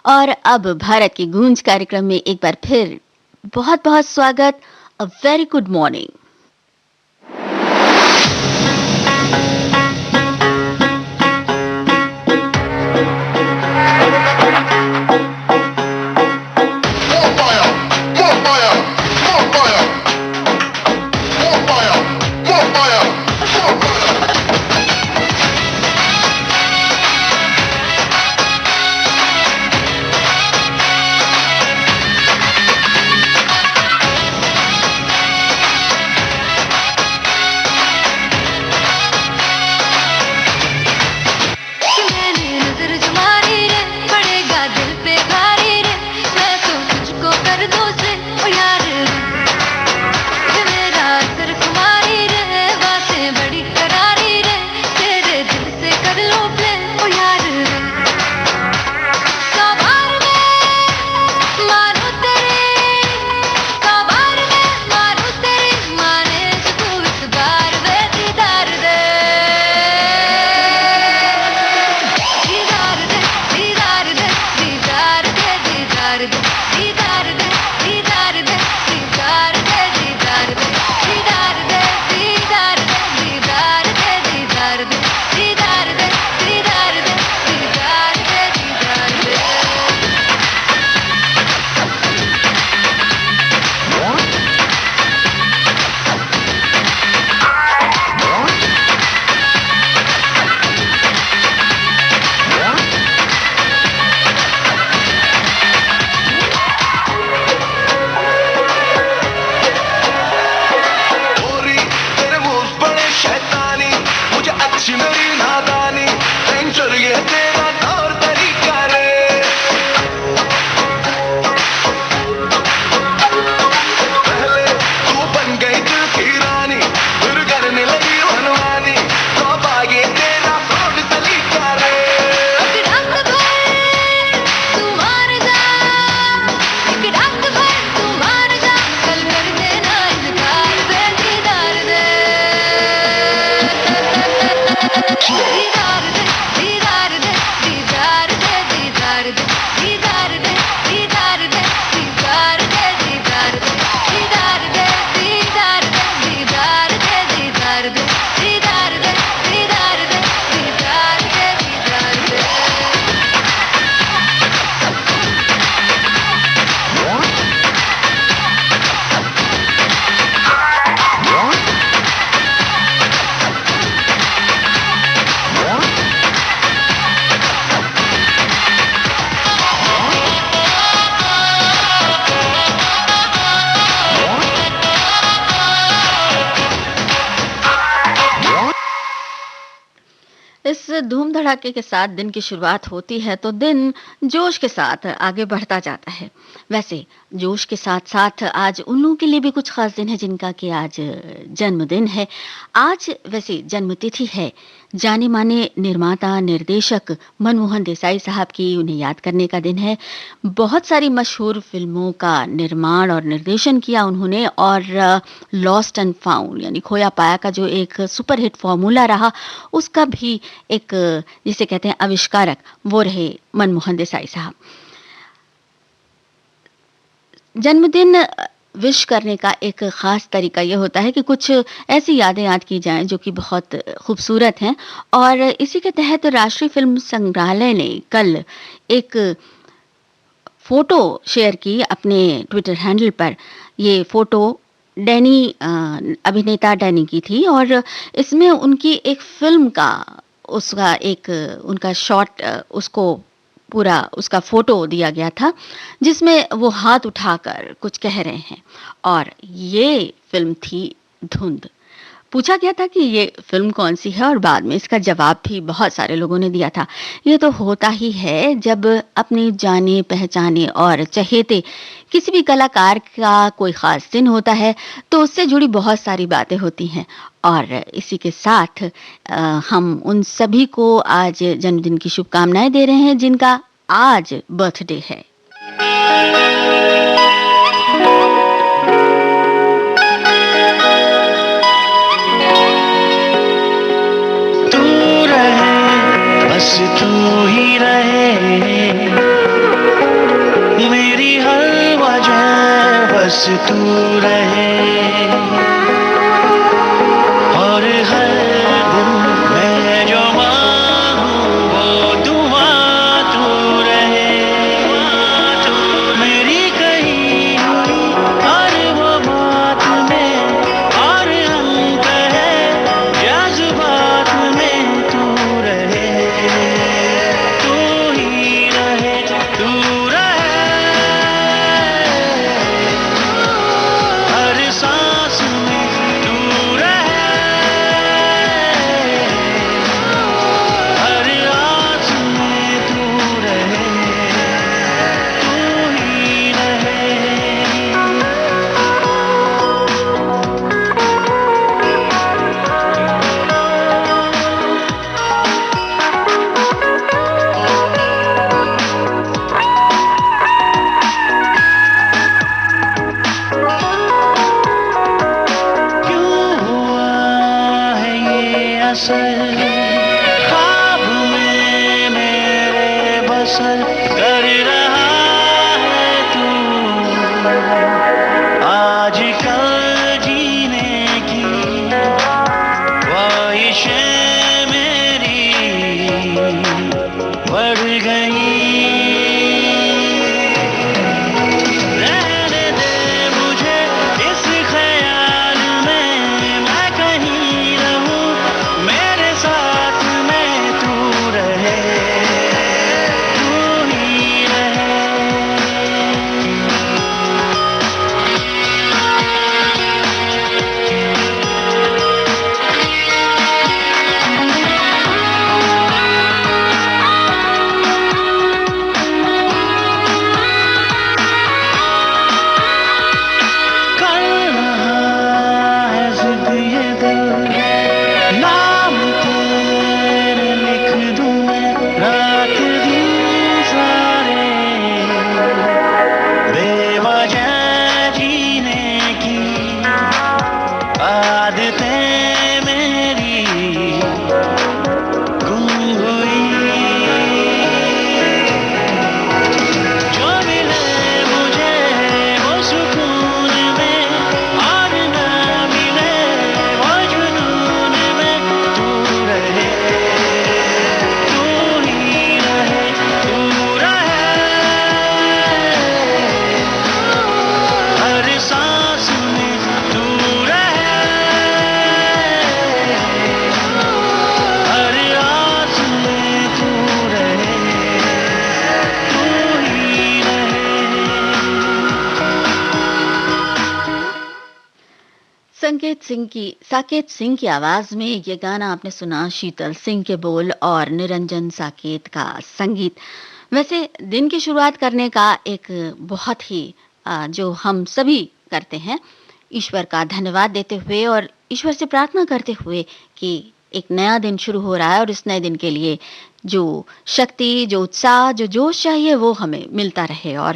और अब भारत की गूंज कार्यक्रम में एक बार फिर बहुत बहुत स्वागत। A very good morning. इस धूम धड़ाके के साथ दिन की शुरुआत होती है तो दिन जोश के साथ आगे बढ़ता जाता है। वैसे जोश के साथ साथ आज उन लोगों के लिए भी कुछ खास दिन है जिनका कि आज जन्मदिन है। आज वैसे जन्मतिथि है जाने माने निर्माता निर्देशक मनमोहन देसाई साहब की, उन्हें याद करने का दिन है। बहुत सारी मशहूर फिल्मों का निर्माण और निर्देशन किया उन्होंने और लॉस्ट एंड फाउंड यानी खोया पाया का जो एक सुपरहिट फॉर्मूला रहा उसका भी एक जिसे कहते हैं आविष्कारक वो रहे मनमोहन देसाई साहब। जन्मदिन विश करने का एक खास तरीका ये होता है कि कुछ ऐसी यादें याद की जाएं जो कि बहुत खूबसूरत हैं और इसी के तहत राष्ट्रीय फिल्म संग्रहालय ने कल एक फोटो शेयर की अपने ट्विटर हैंडल पर। ये फोटो डैनी अभिनेता डैनी की थी और इसमें उनकी एक फिल्म का उसका एक उनका शॉट उसको पूरा उसका फोटो दिया गया था जिसमें वो हाथ उठाकर कुछ कह रहे हैं और ये फिल्म थी धुंध। पूछा गया था कि ये फिल्म कौन सी है और बाद में इसका जवाब भी बहुत सारे लोगों ने दिया था। ये तो होता ही है जब अपने जाने पहचाने और चहेते किसी भी कलाकार का कोई खास दिन होता है तो उससे जुड़ी बहुत सारी बातें होती हैं और इसी के साथ हम उन सभी को आज जन्मदिन की शुभकामनाएं दे रहे हैं जिनका आज बर्थडे है। बस तू ही रहे बस तू रहे और हर दिन मैं जो मांगू वो दुआ तू रहे मेरी कही हुई हर वो बात में और अंत है जज्बात में तू रहे तू ही रहे तू रहे हर सांस में तू रहे हर आस में तू रहे तू ही रहे क्यों हुआ है ये असर ख्वाब में मेरे बसर कर रहा है तू आज कल जीने की ख्वाहिशें मेरी बढ़ गई रहने दे मुझे इस ख्याल में मैं कहीं रहूं मेरे साथ में तू रहे तू ही रहे कर रहा है जिद ये दिल नाम तेरे लिख दूं मैं रात दिन सारे बेवजह जीने की आदतें मेरी गुम हुई जो मिले मुझे वो सुकून में और ना मिले वो जुनून में तू रहे तू ही रहे तू रहे हर सांस में तू रहे हर आस में तू रहे तू ही रहे साकेत सिंह की आवाज में ये गाना आपने सुना। शीतल सिंह के बोल और निरंजन साकेत का संगीत। वैसे दिन की शुरुआत करने का एक बहुत ही जो हम सभी करते हैं, ईश्वर का धन्यवाद देते हुए और ईश्वर से प्रार्थना करते हुए कि एक नया दिन शुरू हो रहा है और इस नए दिन के लिए जो शक्ति, जो उत्साह, जो जोश चाहिए वो हमें मिलता रहे और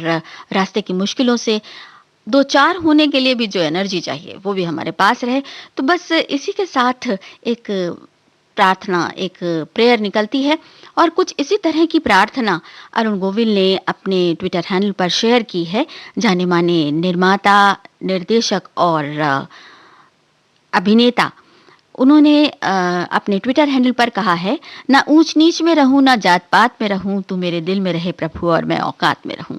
रास्ते की मुश्किलों से दो चार होने के लिए भी जो एनर्जी चाहिए वो भी हमारे पास रहे। तो बस इसी के साथ एक प्रार्थना, एक प्रेयर निकलती है और कुछ इसी तरह की प्रार्थना अरुण गोविल ने अपने ट्विटर हैंडल पर शेयर की है। जाने माने निर्माता, निर्देशक और अभिनेता, उन्होंने अपने ट्विटर हैंडल पर कहा है, ना ऊंच नीच में रहूं ना जात पात में रहूं, तू मेरे दिल में रहे प्रभु और मैं औकात में रहूं।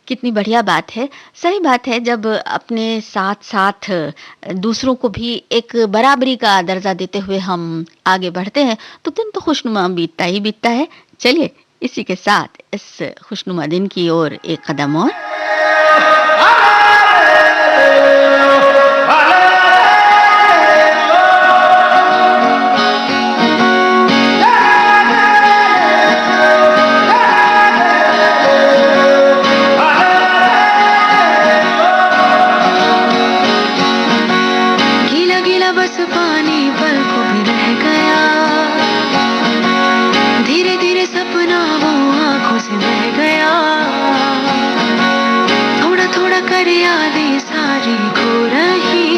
कितनी बढ़िया बात है। सही बात है, जब अपने साथ साथ दूसरों को भी एक बराबरी का दर्जा देते हुए हम आगे बढ़ते हैं तो दिन तो खुशनुमा बीतता ही बीतता है। चलिए इसी के साथ इस खुशनुमा दिन की ओर एक कदम और। गीला गीला बस पानी पल को भी रह गया, धीरे धीरे सपना वो आंखों से बह गया, थोड़ा थोड़ा कर यादें सारी खो रही,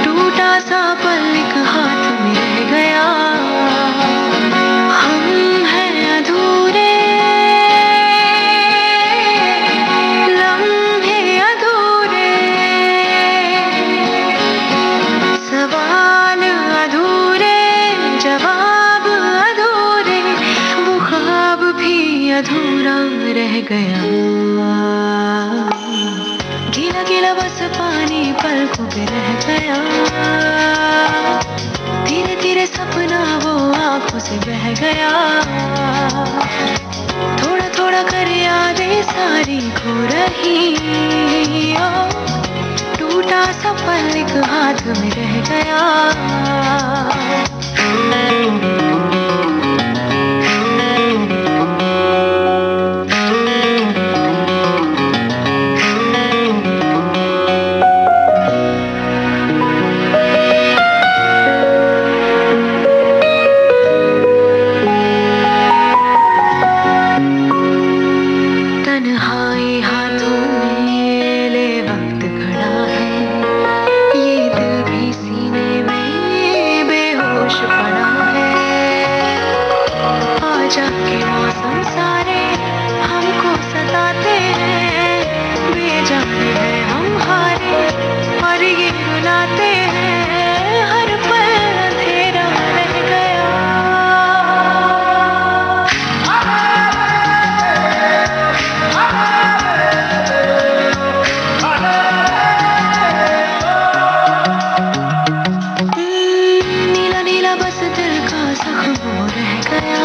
टूटा सा पल एक हाथ में रह गया, हम हैं अधूरे लम्हे अधूरा रह गया। गीला गीला बस पानी पलकों पे रह गया। धीरे धीरे सपना वो आंखों से बह गया। थोड़ा थोड़ा कर यादें सारी खो रही। ओ, टूटा सा पल एक हाथ में रह गया। तन्हाई हाथों में ले वक्त खड़ा है। ये दिल भी सीने में बेहोश पड़ा है। आजा के मौसम सारे हमको सताते हैं। बेजाने हैं हम हारे और ये रुलाते हैं। हर पल अंधेरा रह गया। नीला नीला बस दिल का जख्म वो रह गया।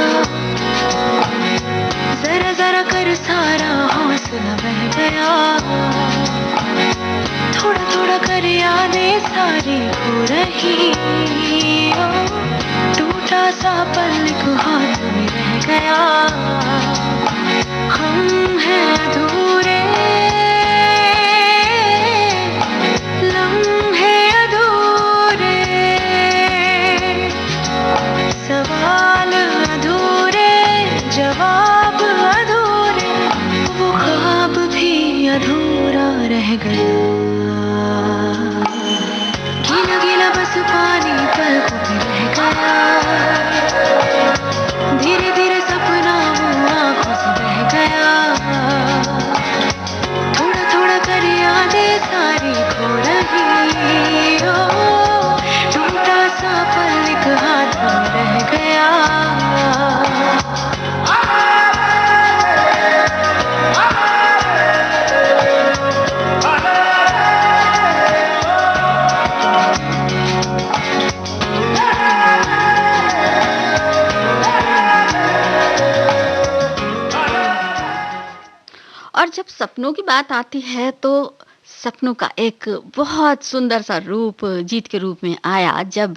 जरा जरा कर सारा हौसला बह गया। थोड़ा थोड़ा कर यादें सारी खो रही। ओ, टूटा सा पल एक हाथ में रह गया। हम हैं अधूरे लम्हे अधूरे। सवाल अधूरे जवाब अधूरे। वो ख्वाब भी अधूरा रह गया। गीला गीला बस पानी पलकों पे रह गया। धीरे धीरे सपना वो आंखों से बह गया। थोड़ा थोड़ा कर यादें सारी खो रही। ओ, टूटा सा पल एक हाथ में रह गया। और जब सपनों की बात आती है तो सपनों का एक बहुत सुंदर सा रूप जीत के रूप में आया जब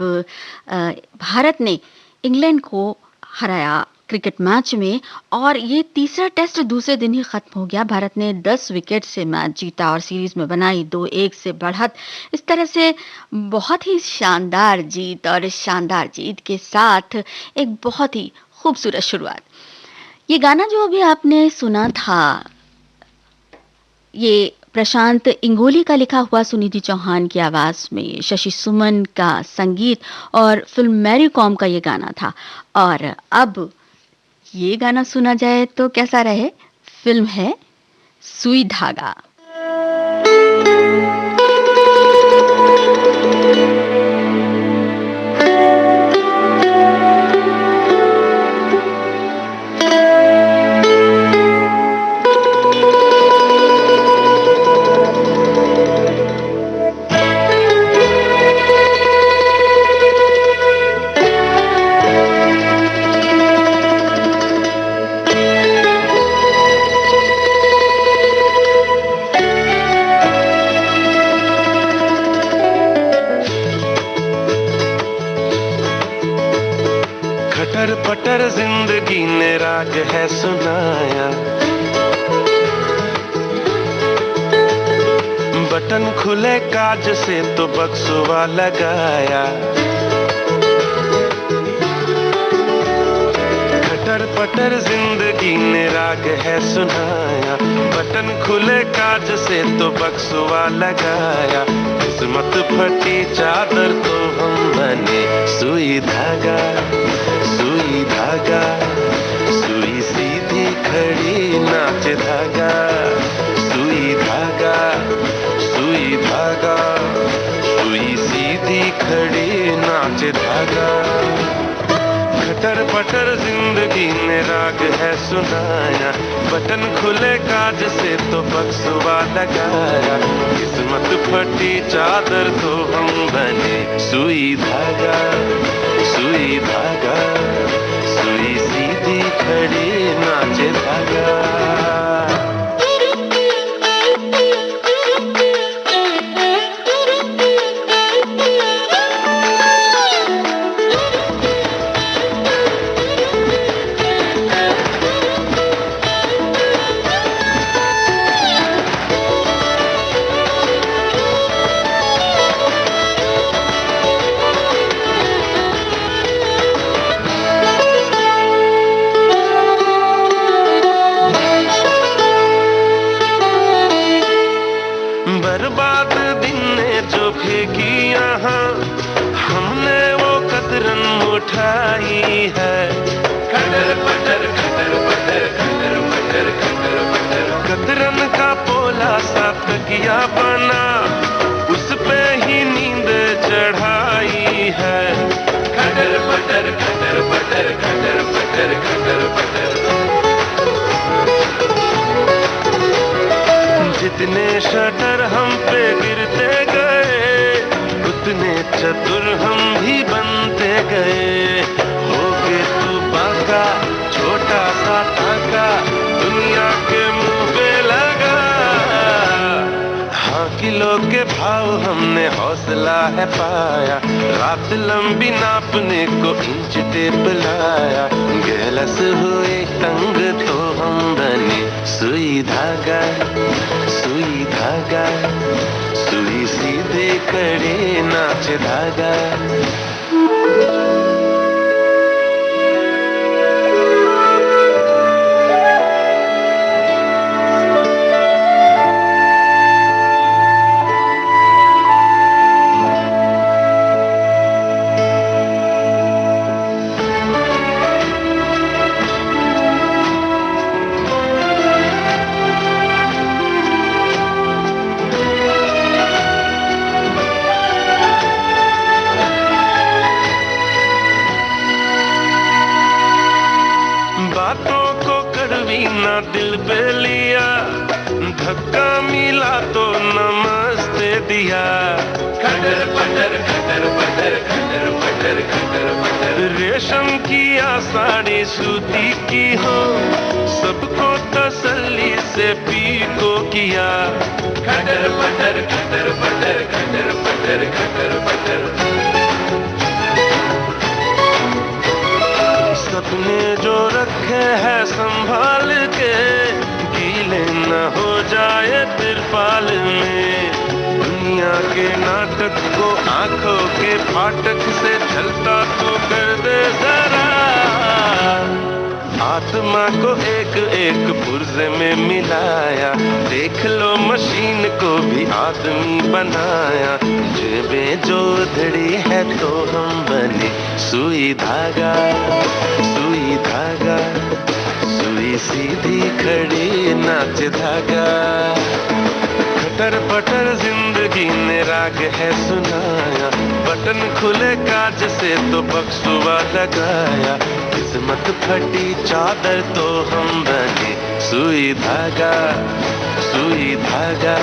भारत ने इंग्लैंड को हराया क्रिकेट मैच में। और ये तीसरा टेस्ट दूसरे दिन ही खत्म हो गया। भारत ने 10 विकेट से मैच जीता और सीरीज में बनाई 2-1 से बढ़त। इस तरह से बहुत ही शानदार जीत और इस शानदार जीत के साथ एक बहुत ही खूबसूरत शुरुआत। ये गाना जो अभी आपने सुना था ये प्रशांत इंगोली का लिखा हुआ सुनिधि चौहान की आवाज में शशि सुमन का संगीत और फिल्म मैरी कॉम का ये गाना था। और अब ये गाना सुना जाए तो कैसा रहे। फिल्म है सुई धागा। खटर पटर जिंदगी ने राग है सुनाया। बटन खुले काज से तो बक्सुआ लगाया। खटर पटर जिंदगी ने राग है सुनाया। बटन खुले काज से तो बक्सुआ लगाया। किस्मत फटी चादर तो हम बने सुई धागा। सुई धागा सुई सीधी खड़ी नाच धागा। सुई धागा सुई धागा सुई सीधी खड़ी नाच धागा। खटर पटर जिंदगी ने राग है सुनाया, बटन खुले काज से तो बक्सवा लगाया, किस्मत फटी चादर तो हम बने सुई धागा, सुई धागा, सुई सीधी खड़ी नाचे धागा। बर्बाद दिन ने जो फेंकी यहाँ, हमने वो कतरन उठाई है। खटर पटर खटर पटर खटर पटर खटर पटर, कतरन का पोला सा तकिया बना, उस पे ही नींद चढ़ाई है। खटर पटर खटर पटर खटर पटर खटर पटर, जितने शटर हम पे गिरते गए, उतने चतुर हम भी बनते गए। हो के तू बाका छोटा सा टाका, दुनिया के मुंह पे लगा। हाँ किलो के भाव हमने हौसला है पाया, रात लंबी नापने को इंच टेप लाया। गिलस हुए तंग तो हम बने सुई धागा, सुई धागा, सुई सीधे खड़े नाच धागा। बातों को कड़वी ना दिल पे लिया, धक्का मिला तो नमस्ते दिया। खटर पटर खटर पटर खटर पटर खटर पटर, रेशम की साड़ी सूती की हो, सबको तसल्ली से पीको किया। खटर पटर खटर पटर खटर पटर खटर पटर, सपने जो रखे हैं संभाल के, गीले न हो जाए तिरपाल में। दुनिया के नाटक को आंखों के फाटक से झलता तो कर दे जरा। आत्मा को एक एक पुर्जे में मिलाया, देख लो मशीन को भी आदमी बनाया। जेबें जो धड़ी है तो हम बने सुई धागा, सुई धागा, सुई सीधी खड़ी नाच धागा। खटर पटर जिंदगी ने राग है सुनाया, बटन खुले काज से तो बक्सुआ लगाया। किस्मत फटी चादर तो हम बने सुई धागा, सुई धागा,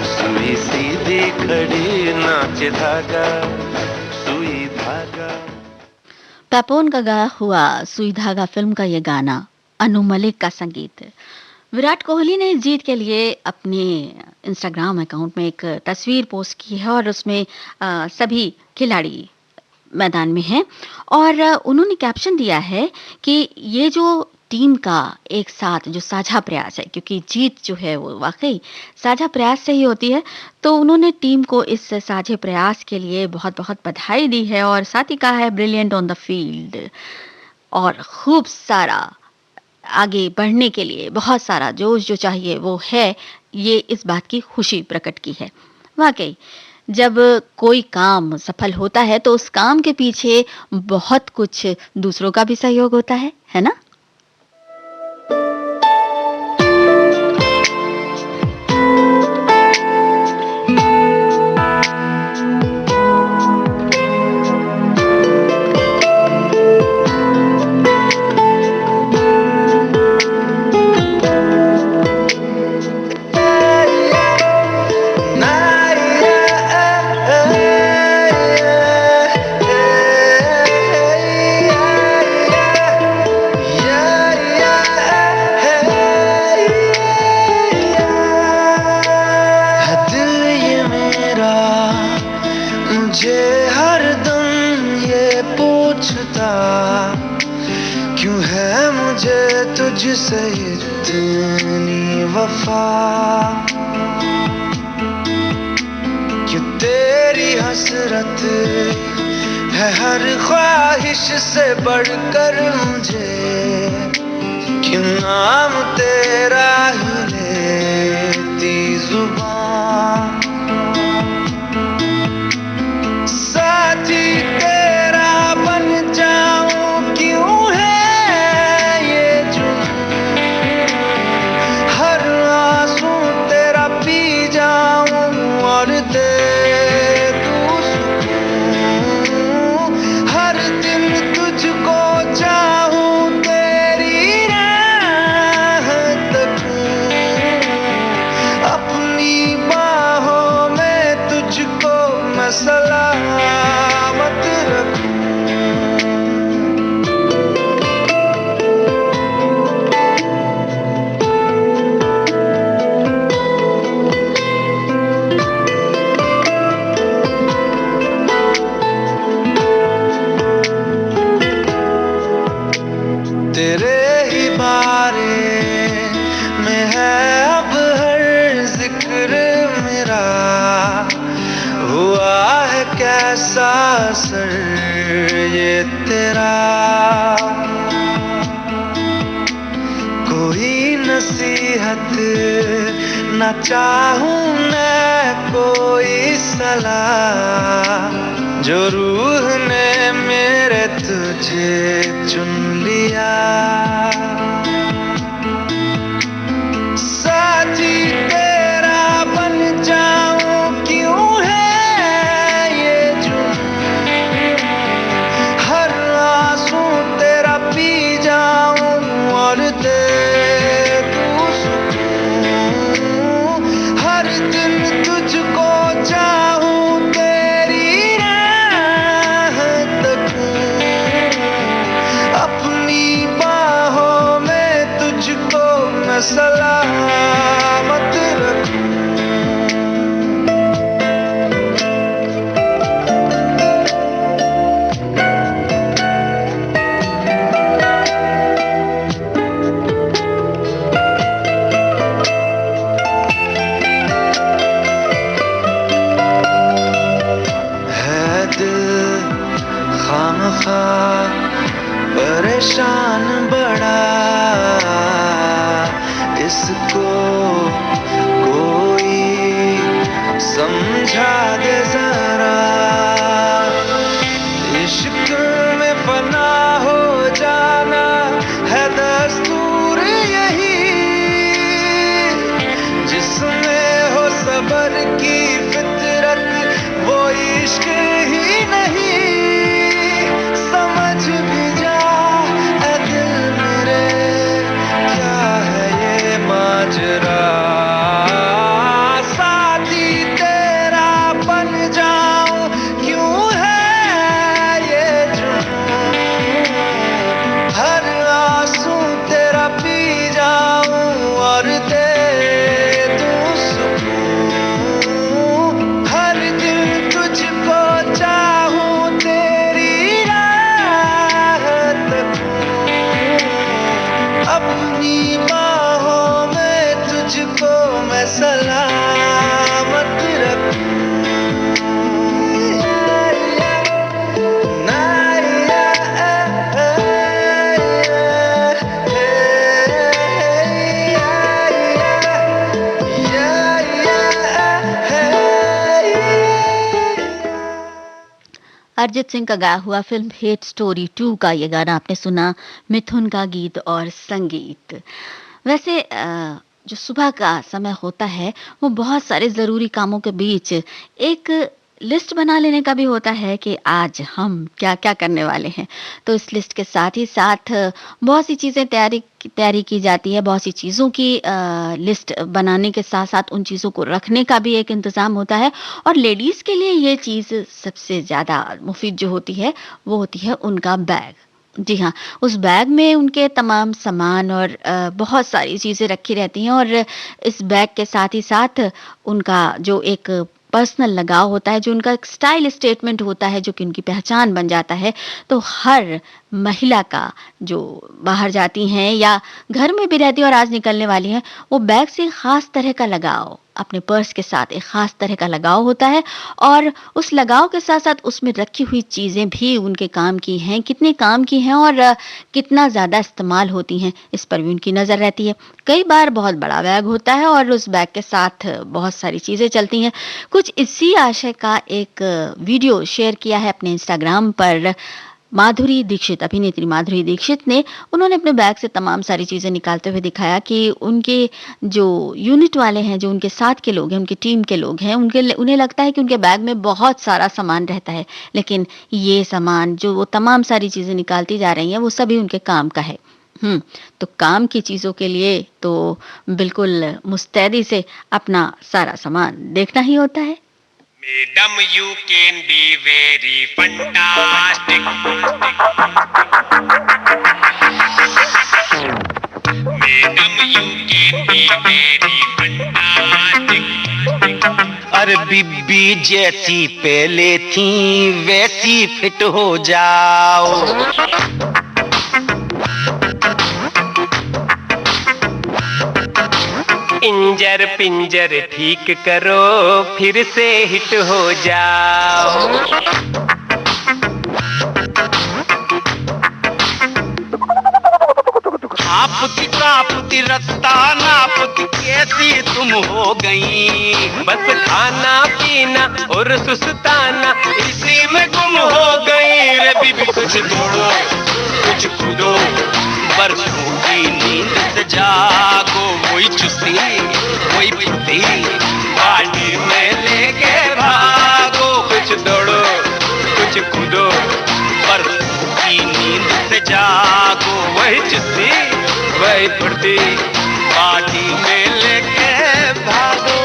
सुई सीधी खड़ी नाच धागा, सुई धागा। पैपोन का गाया हुआ सुई धागा फिल्म का ये गाना, अनु मलिक का संगीत। विराट कोहली ने इस जीत के लिए अपने इंस्टाग्राम अकाउंट में एक तस्वीर पोस्ट की है और उसमें सभी खिलाड़ी मैदान में हैं और उन्होंने कैप्शन दिया है कि ये जो टीम का एक साथ जो साझा प्रयास है, क्योंकि जीत जो है वो वाकई साझा प्रयास से ही होती है, तो उन्होंने टीम को इस साझे प्रयास के लिए बहुत बहुत बधाई दी है और साथ ही कहा है ब्रिलियंट ऑन द फील्ड और खूब सारा आगे बढ़ने के लिए बहुत सारा जोश जो चाहिए वो है, ये इस बात की खुशी प्रकट की है। वाकई जब कोई काम सफल होता है तो उस काम के पीछे बहुत कुछ दूसरों का भी सहयोग होता है ना? मुझसे इतनी वफा, क्यों तेरी हसरत है हर ख्वाहिश से बढ़कर मुझे, क्यों नाम तेरा ही लेती जुबान, साथी तेरा बन जाऊं क्यों है ये जुनून, हर आंसू तेरा पी जाऊं और दे दूं सुकून, हर दिन तुझको चाहूं तेरी राह तकूं, अपनी बाहों में तुझको मैं सलामत रखूं। तेरे ही बारे में है अब हर जिक्र मेरा, हुआ है कैसा असर ये तेरा, कोई नसीहत न चाहूं मैं कोई सलाह, जो रूह ने मेरे तुझे चुन लिया, साथी तेरा बन जाऊं क्यों है ये जुनून, हर आंसू तेरा पी जाऊं और दे दूं सुकून, हर दिन तुझको चाहूं तेरी राह तकूं, अपनी बाहों में तुझको मैं सलामत रखूं। है दिल खामखा परेशान बड़ा, इसको कोई समझा दे जरा, इश्क में फना हो जाना है दस्तूर यही, जिसमें हो सबर की फितरत वो इश्क ही नहीं, समझ भी जा ऐ दिल मेरे क्या है ये माजरा, साथी तेरा बन जाऊं क्यों है ये जुनून, हर आंसू तेरा पी जाऊं और दे दूं सुकून, हर दिन तुझको चाहूं तेरी राह तकूं, अपनी बाहों में तुझको मैं सलामत रखूं। अरिजीत सिंह का गाया हुआ फिल्म हेट स्टोरी 2 का ये गाना आपने सुना, मिथुन का गीत और संगीत। वैसे जो सुबह का समय होता है वो बहुत सारे ज़रूरी कामों के बीच एक लिस्ट बना लेने का भी होता है कि आज हम क्या-क्या करने वाले हैं। तो इस लिस्ट के साथ ही साथ बहुत सी चीज़ें तैयारी की जाती है, बहुत सी चीज़ों की लिस्ट बनाने के साथ-साथ उन चीज़ों को रखने का भी एक इंतज़ाम होता है और लेडीज़ के लिए ये चीज़ सबसे ज़्यादा मुफ़ीद जो होती है, वो होती है उनका बैग। जी हाँ, उस बैग में उनके तमाम सामान और बहुत सारी चीज़ें रखी रहती हैं और इस बैग के साथ ही साथ उनका जो एक पर्सनल लगाव होता है, जो उनका एक स्टाइल स्टेटमेंट होता है, जो कि उनकी पहचान बन जाता है। तो हर महिला का जो बाहर जाती हैं या घर में भी रहती है और आज निकलने वाली हैं, वो बैग से एक ख़ास तरह का लगाव, अपने पर्स के साथ एक ख़ास तरह का लगाव होता है और उस लगाव के साथ-साथ उसमें रखी हुई चीज़ें भी उनके काम की हैं, कितने काम की हैं और कितना ज़्यादा इस्तेमाल होती हैं, इस पर भी उनकी नज़र रहती है। कई बार बहुत बड़ा बैग होता है और उस बैग के साथ बहुत सारी चीज़ें चलती हैं। कुछ इसी आशय का एक वीडियो शेयर किया है अपने इंस्टाग्राम पर माधुरी दीक्षित, अभिनेत्री माधुरी दीक्षित ने। उन्होंने अपने बैग से तमाम सारी चीज़ें निकालते हुए दिखाया कि उनके जो यूनिट वाले हैं, जो उनके साथ के लोग हैं, उनकी टीम के लोग हैं, उन्हें लगता है कि उनके बैग में बहुत सारा सामान रहता है, लेकिन ये सामान जो वो तमाम सारी चीज़ें निकालती जा रही हैं, वो सभी उनके काम का है। तो काम की चीज़ों के लिए तो बिल्कुल मुस्तैदी से अपना सारा सामान देखना ही होता है। Madam, you can be very fantastic. Madam, you can be very fantastic. अरे बीबी जैसी पहले थी वैसी फिट हो जाओ। इंजर पिंजर ठीक करो फिर से हिट हो जाओ। आपती कापती रत्ता नापती कैसी तुम हो गई। बस खाना पीना और सुस्ताना इसी में गुम हो गई। रे बीबी कुछ दौड़ो कुछ कूदो बरसों की नींद से जागो। वही चुस्ती वही फुर्ती गाड़ी में लेके भागो। कुछ दौड़ो कुछ कूदो बरसों की नींद से जागो। वही चुस्ती वही फुर्ती पार्टी में लेके भागो।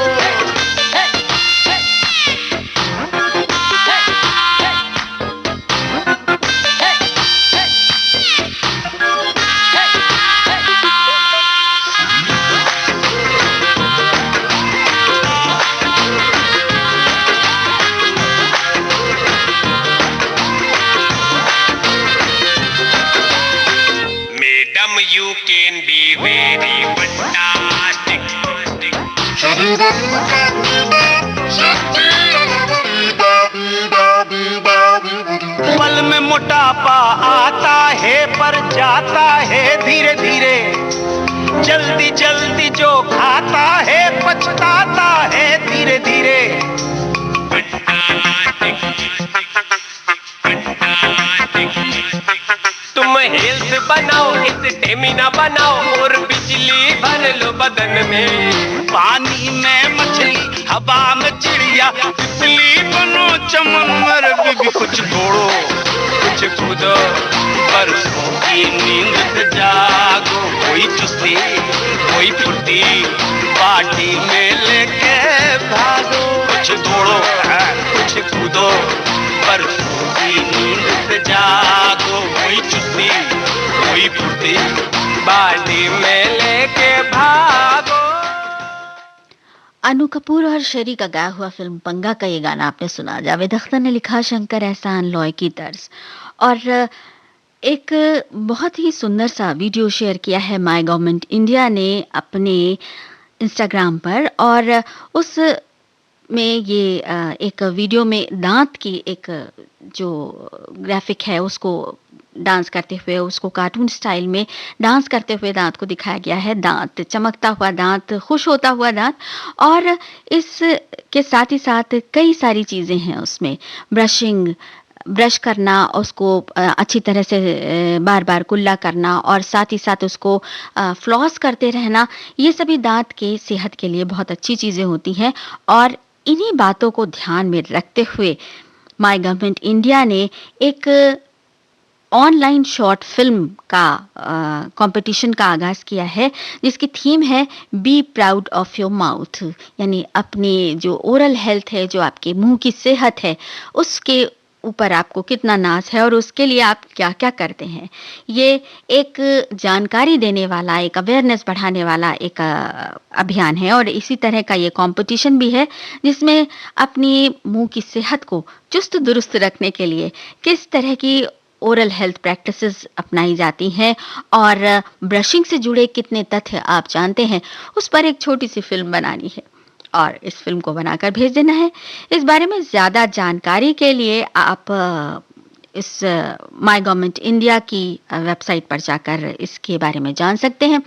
Madam, you can be very fantastic. पल में मोटापा आता है पर जाता है धीरे धीरे। जल्दी जल्दी जो खाता है पछताता है धीरे धीरे। तुम हेल्थ बनाओ स्टेमिना बनाओ और बिजली भर लो बदन में। पानी में मछली हवा में चिड़िया तितली बनो चमन मर। बीबी कुछ दौड़ो कुछ कूदो बरसों की नींद से जागो। कोई चुस्ती कोई फुर्ती पार्टी में लेके भागो। कुछ दौड़ो कुछ कूदो बरसों की नींद से जागो। कोई चुस्ती कोई फुर्ती बाड़ी में लेके भागो। अनु कपूर और शेरी का गाया हुआ फिल्म पंगा का ये गाना आपने सुना। जावेद अख्तर ने लिखा, शंकर एहसान लॉय की तर्ज। और एक बहुत ही सुंदर सा वीडियो शेयर किया है माय गवर्नमेंट इंडिया ने अपने इंस्टाग्राम पर। और उस में ये एक वीडियो में दांत की एक जो ग्राफिक है उसको डांस करते हुए, उसको कार्टून स्टाइल में डांस करते हुए दांत को दिखाया गया है। दांत चमकता हुआ दांत, खुश होता हुआ दांत। और इसके साथ ही साथ कई सारी चीज़ें हैं उसमें। ब्रश करना, उसको अच्छी तरह से बार बार कुल्ला करना और साथ ही साथ उसको फ्लॉस करते रहना, ये सभी दांत के सेहत के लिए बहुत अच्छी चीज़ें होती हैं। और इन्हीं बातों को ध्यान में रखते हुए माय गवर्नमेंट इंडिया ने एक ऑनलाइन शॉर्ट फिल्म का कंपटीशन का आगाज किया है, जिसकी थीम है be proud of your mouth. यानी अपने जो ओरल हेल्थ है, जो आपके मुंह की सेहत है, उसके ऊपर आपको कितना नाज़ है और उसके लिए आप क्या-क्या करते हैं। ये एक जानकारी देने वाला, एक अवेयरनेस बढ़ाने वाला एक अभियान है और इसी तरह का ये कॉम्पिटिशन भी है, जिसमें अपनी मुँह की सेहत को चुस्त-दुरुस्त रखने के लिए किस तरह की ओरल हेल्थ प्रैक्टिसेस अपनाई जाती हैं और ब्रशिंग से जुड़े कितने तथ्य आप जानते हैं, उस पर एक छोटी-सी फ़िल्म बनानी है और इस फ़िल्म को बनाकर भेज देना है। इस बारे में ज़्यादा जानकारी के लिए आप इस माय गवर्नमेंट इंडिया की वेबसाइट पर जाकर इसके बारे में जान सकते हैं।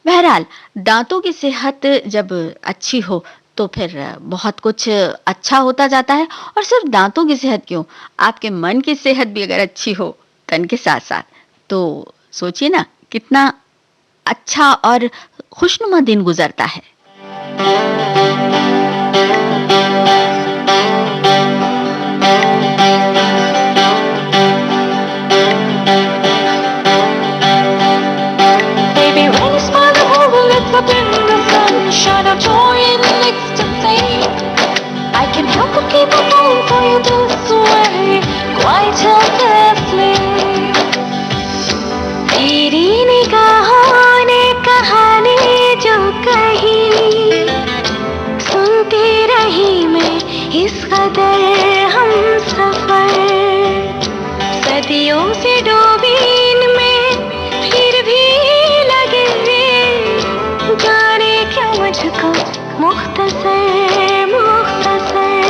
बहरहाल, दाँतों की सेहत जब अच्छी हो, तो फिर बहुत कुछ अच्छा होता जाता है और सिर्फ़ दाँतों की सेहत क्यों, आपके मन की सेहत भी अगर अच्छी हो, तन के साथ-साथ, तो सोचिए ना कितना अच्छा और खुशनुमा दिन गुज़रता है। Baby, when you smile, the whole world lights up in the sun. Shine of joy in ecstasy. I can help but keep on falling for you this way, quite helplessly. तेरी निगाहों ने कहानी जो कही, सुनती रही मैं इस कदर हम सफर, सदियों से डूबी इनमें फिर भी लगे जाने क्यों मुझको मुख्तसर मुख्तसर।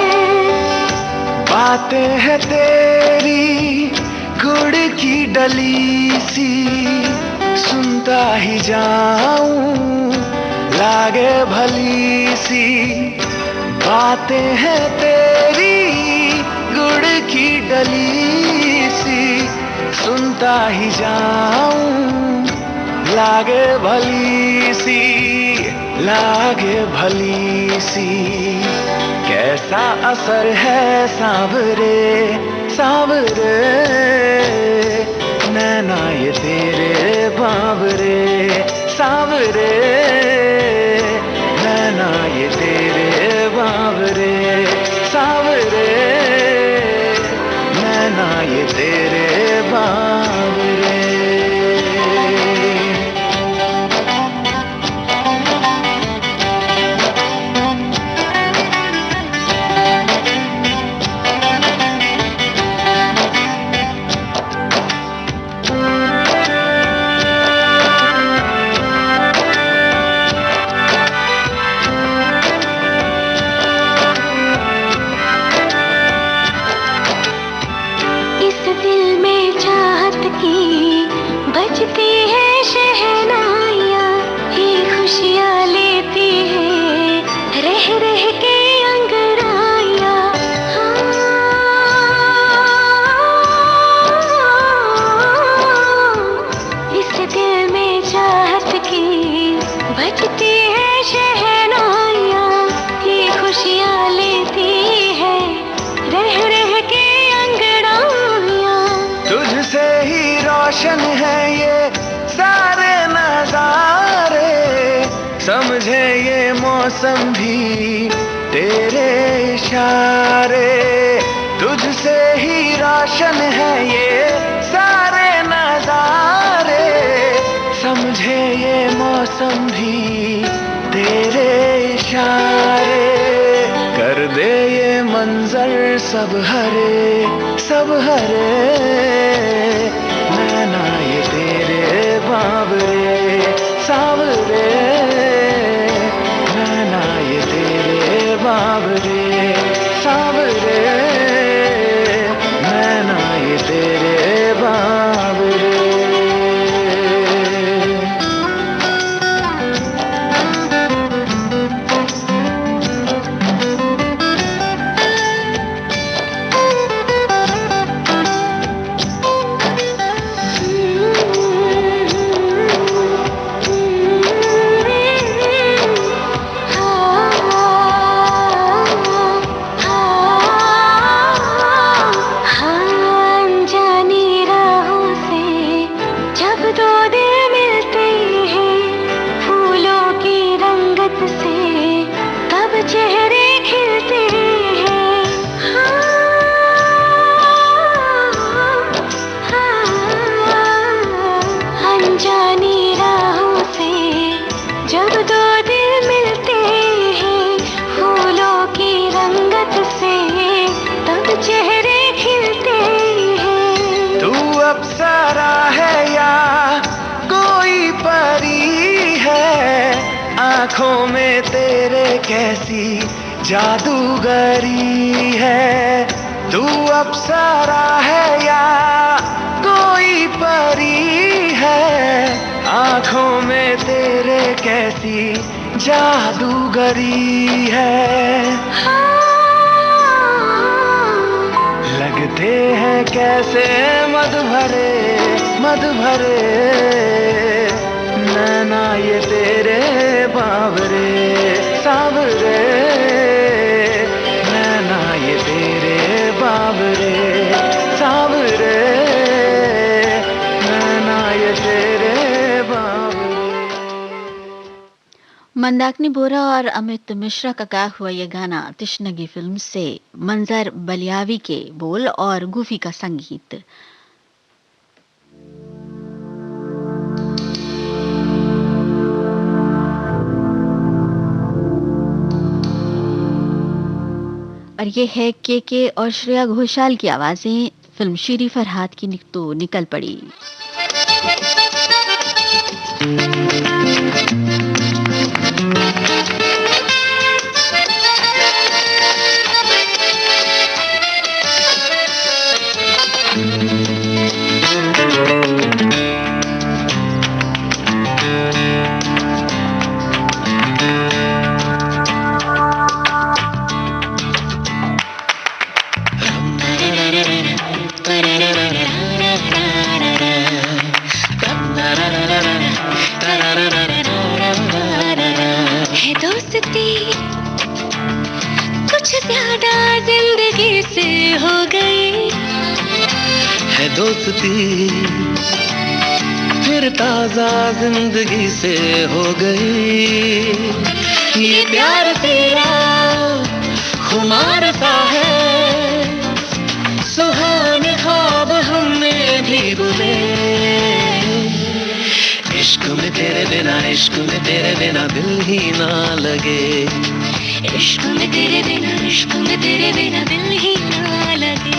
बातें हैं तेरी गुड़ की डली सी, सुनता ही जाऊं लागे भली सी। बातें हैं तेरी गुड़ की डली सी, सुनता ही जाऊं लागे भली सी, लागे भली सी। कैसा असर है सांवरे सांवरे, नैना ये तेरे बावरे सांवरे, नैना ये तेरे बावरे सांवरे, नैना ये तेरे बावरे। इस दिल में चाहत की बजती है शहनाइयाँ, ये खुशियाँ लेती है रह रह के अंगड़ाइयाँ। इस दिल में चाहत की बजती है शहनाइयाँ, ये खुशियाँ लेती है रह रह के अंगड़ाइयाँ। तुझसे ही रोशन है ये सारे नजारे, समझे ये मौसम भी तेरे इशारे। तुझसे ही रोशन है ये सारे नजारे, समझे ये मौसम भी तेरे इशारे। कर दे ये मंजर सब हरे सब हरे, नैना ये तेरे बावरे सांवरे, नैना ये तेरे बावरे सांवरे, नैना ये तेरे बावरे। जब दो दिल मिलते हैं फूलों की रंगत से, तब चेहरे खिलते हैं। तू अप्सरा है या कोई परी है, आंखों में तेरे कैसी जादूगरी है। तू अप्सरा है या कोई परी है, आंखों में तेरे कैसी जादूगरी है। लगते हैं कैसे मद भरे नैना ये तेरे बावरे सावरे, नैना ये तेरे बावरे सावरे, नैना ये तेरे बावरे। मंदाकिनी बोरा और अमित मिश्रा का गाया हुआ ये गाना तिश्नगी फिल्म से, मंजर बलियावी के बोल और गूफी का संगीत। और ये है के और श्रेया घोषाल की आवाजें। फिल्म शीरी फरहाद की तो निकल पड़ी। है दोस्ती कुछ ज्यादा जिंदगी से हो गई, है दोस्ती फिर ताजा जिंदगी से हो गई। ये प्यार तेरा खुमार सा है, सुहाने ख्वाब हमने भी बुने। इश्क में तेरे बिना दिल ही ना लगे, इश्क में तेरे बिना दिल ही ना लगे।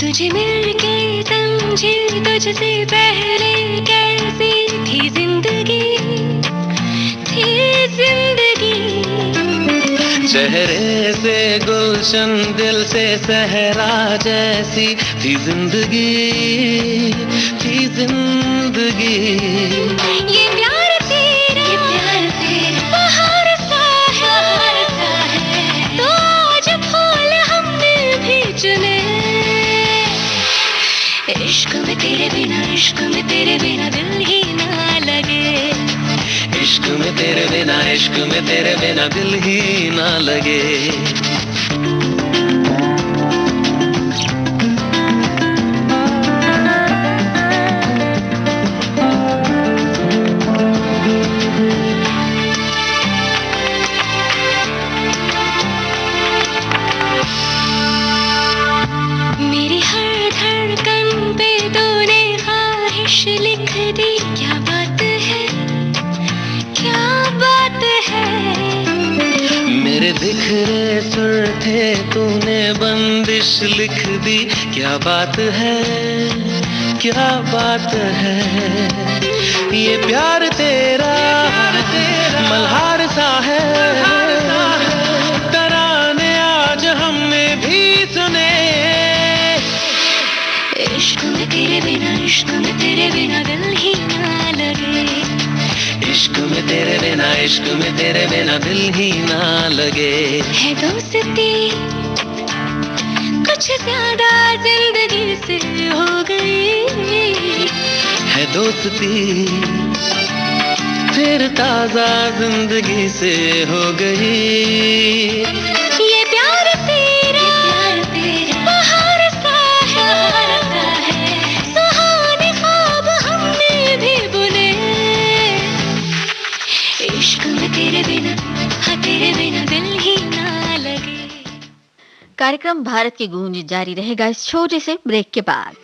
तुझे मिलके समझी तुझसे पहले कैसी थी जिंदगी। चेहरे से गुलशन दिल से सहरा जैसी थी जिंदगी ये प्यार तेरा बहार सा है, तो आज फूल हमने भी चुने। इश्क में तेरे बिना दिल ही ना लगे, इश्क में तेरे बिना दिल ही ना लगे। मेरी हर धड़कन पे तूने ख्वाहिश लिख दी। क्या बात है मेरे बिखरे सुर थे तूने बंदिश लिख दी। क्या बात है ये प्यार तेरा मल्हार सा है, तराने आज हमने भी सुने। इश्क में तेरे बिना दिल ही ना लगे, इश्क में तेरे बिना दिल ही ना लगे। है दोस्ती कुछ ज्यादा जिंदगी से हो गई, है दोस्ती फिर ताजा जिंदगी से हो गई। ये प्यार तेरा कार्यक्रम भारत की गूंज जारी रहेगा इस छोटे से ब्रेक के बाद।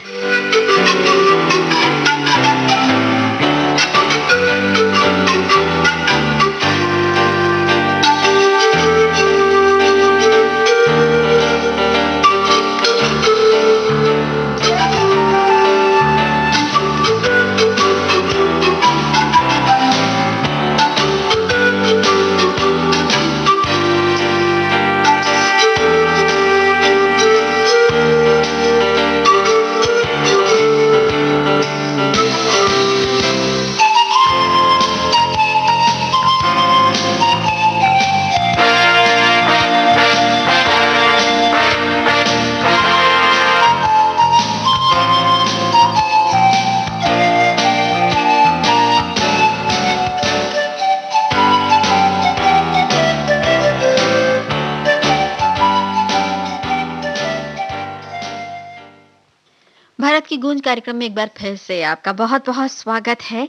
भारत की गूंज कार्यक्रम में एक बार फिर से आपका बहुत-बहुत स्वागत है।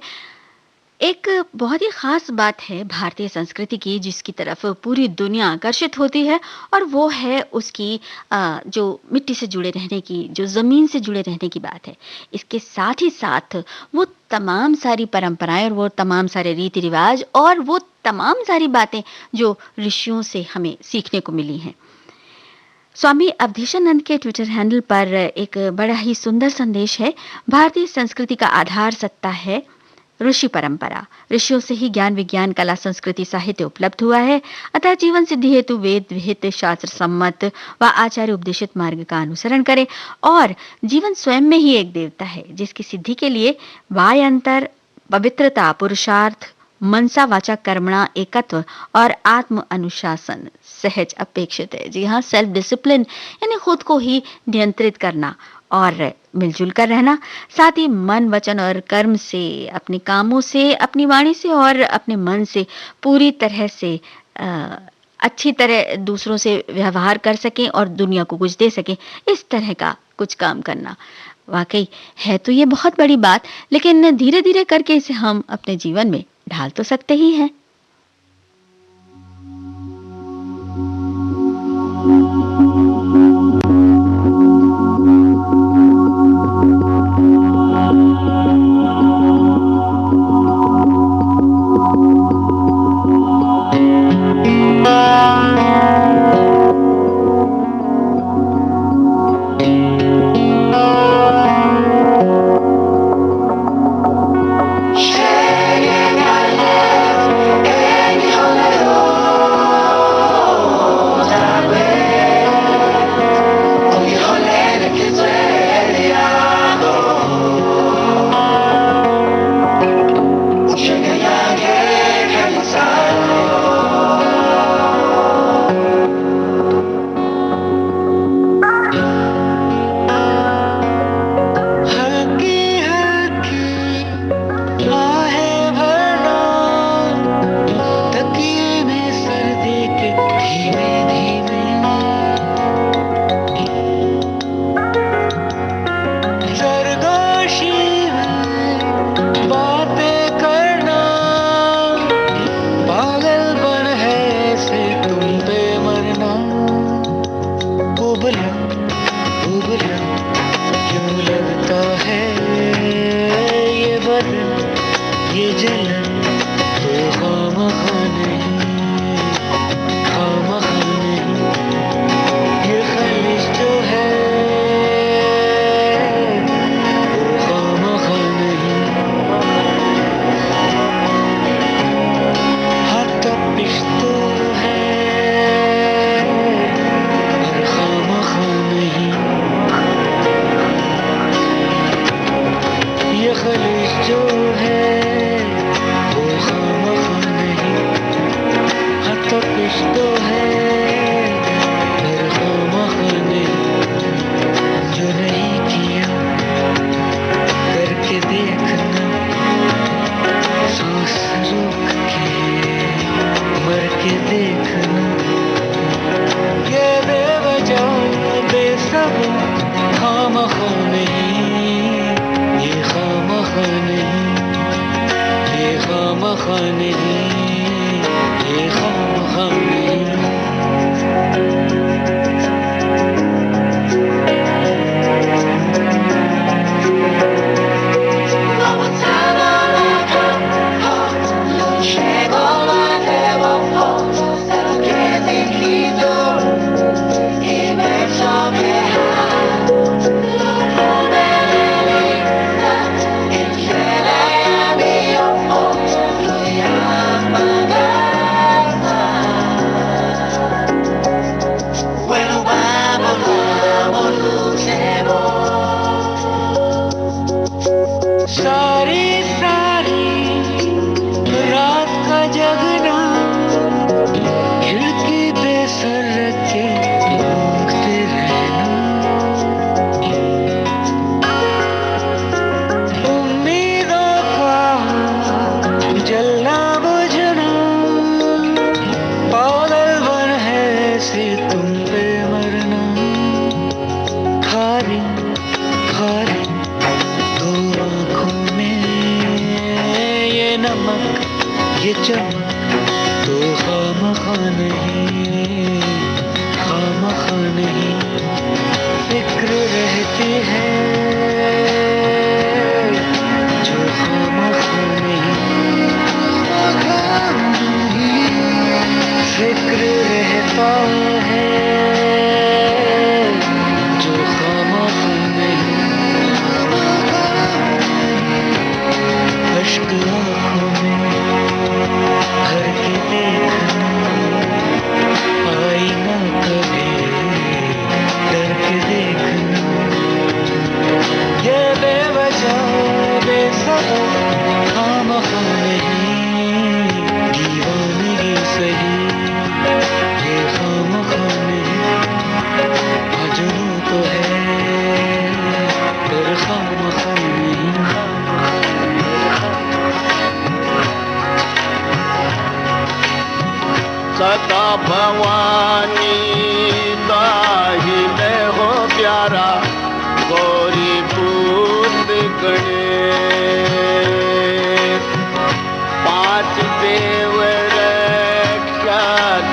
एक बहुत ही खास बात है भारतीय संस्कृति की जिसकी तरफ पूरी दुनिया आकर्षित होती है और वो है उसकी जो मिट्टी से जुड़े रहने की, जो ज़मीन से जुड़े रहने की बात है। इसके साथ ही साथ वो तमाम सारी परंपराएं और वो तमाम सारे रीति-रिवाज और वो तमाम सारी बातें जो ऋषियों से हमें सीखने को मिली हैं। स्वामी अवधेशानंद के ट्विटर हैंडल पर एक बड़ा ही सुंदर संदेश है। भारतीय संस्कृति का आधार सत्ता है ऋषि परंपरा। ऋषियों से ही ज्ञान विज्ञान कला संस्कृति साहित्य उपलब्ध हुआ है। अतः जीवन सिद्धि हेतु वेद विहित शास्त्र सम्मत व आचार्य उपदेशित मार्ग का अनुसरण करें। और जीवन स्वयं में ही एक देवता है जिसकी सिद्धि के लिए वायंतर, पवित्रता, पुरुषार्थ, मनसा वाचा कर्मणा एकत्व और आत्म अनुशासन सहज अपेक्षित है। जी हाँ, सेल्फ डिसिप्लिन यानी खुद को ही नियंत्रित करना और मिलजुल कर रहना, साथ ही मन, वचन और कर्म से, अपने कामों से, अपनी वाणी से और अपने मन से पूरी तरह से अच्छी तरह दूसरों से व्यवहार कर सकें और दुनिया को कुछ दे सकें, इस तरह का कुछ काम करना। वाकई है तो ये बहुत बड़ी बात, लेकिन धीरे धीरे करके इसे हम अपने जीवन में ढाल तो सकते ही हैं। है जो खामखा नहीं फिक्र रहता है जो खामखा नहीं अश्क आँखों में भर के देखना आईना कभी डर के देखना ये बेवजह बेसबब खामखा नहीं दीवानगी सही ये खामखा नहीं मजनू तो है पर खामखा नहीं सदा भवानी दाहिने हो प्यारा गौरी भूत गणेश पांच देव रक्षा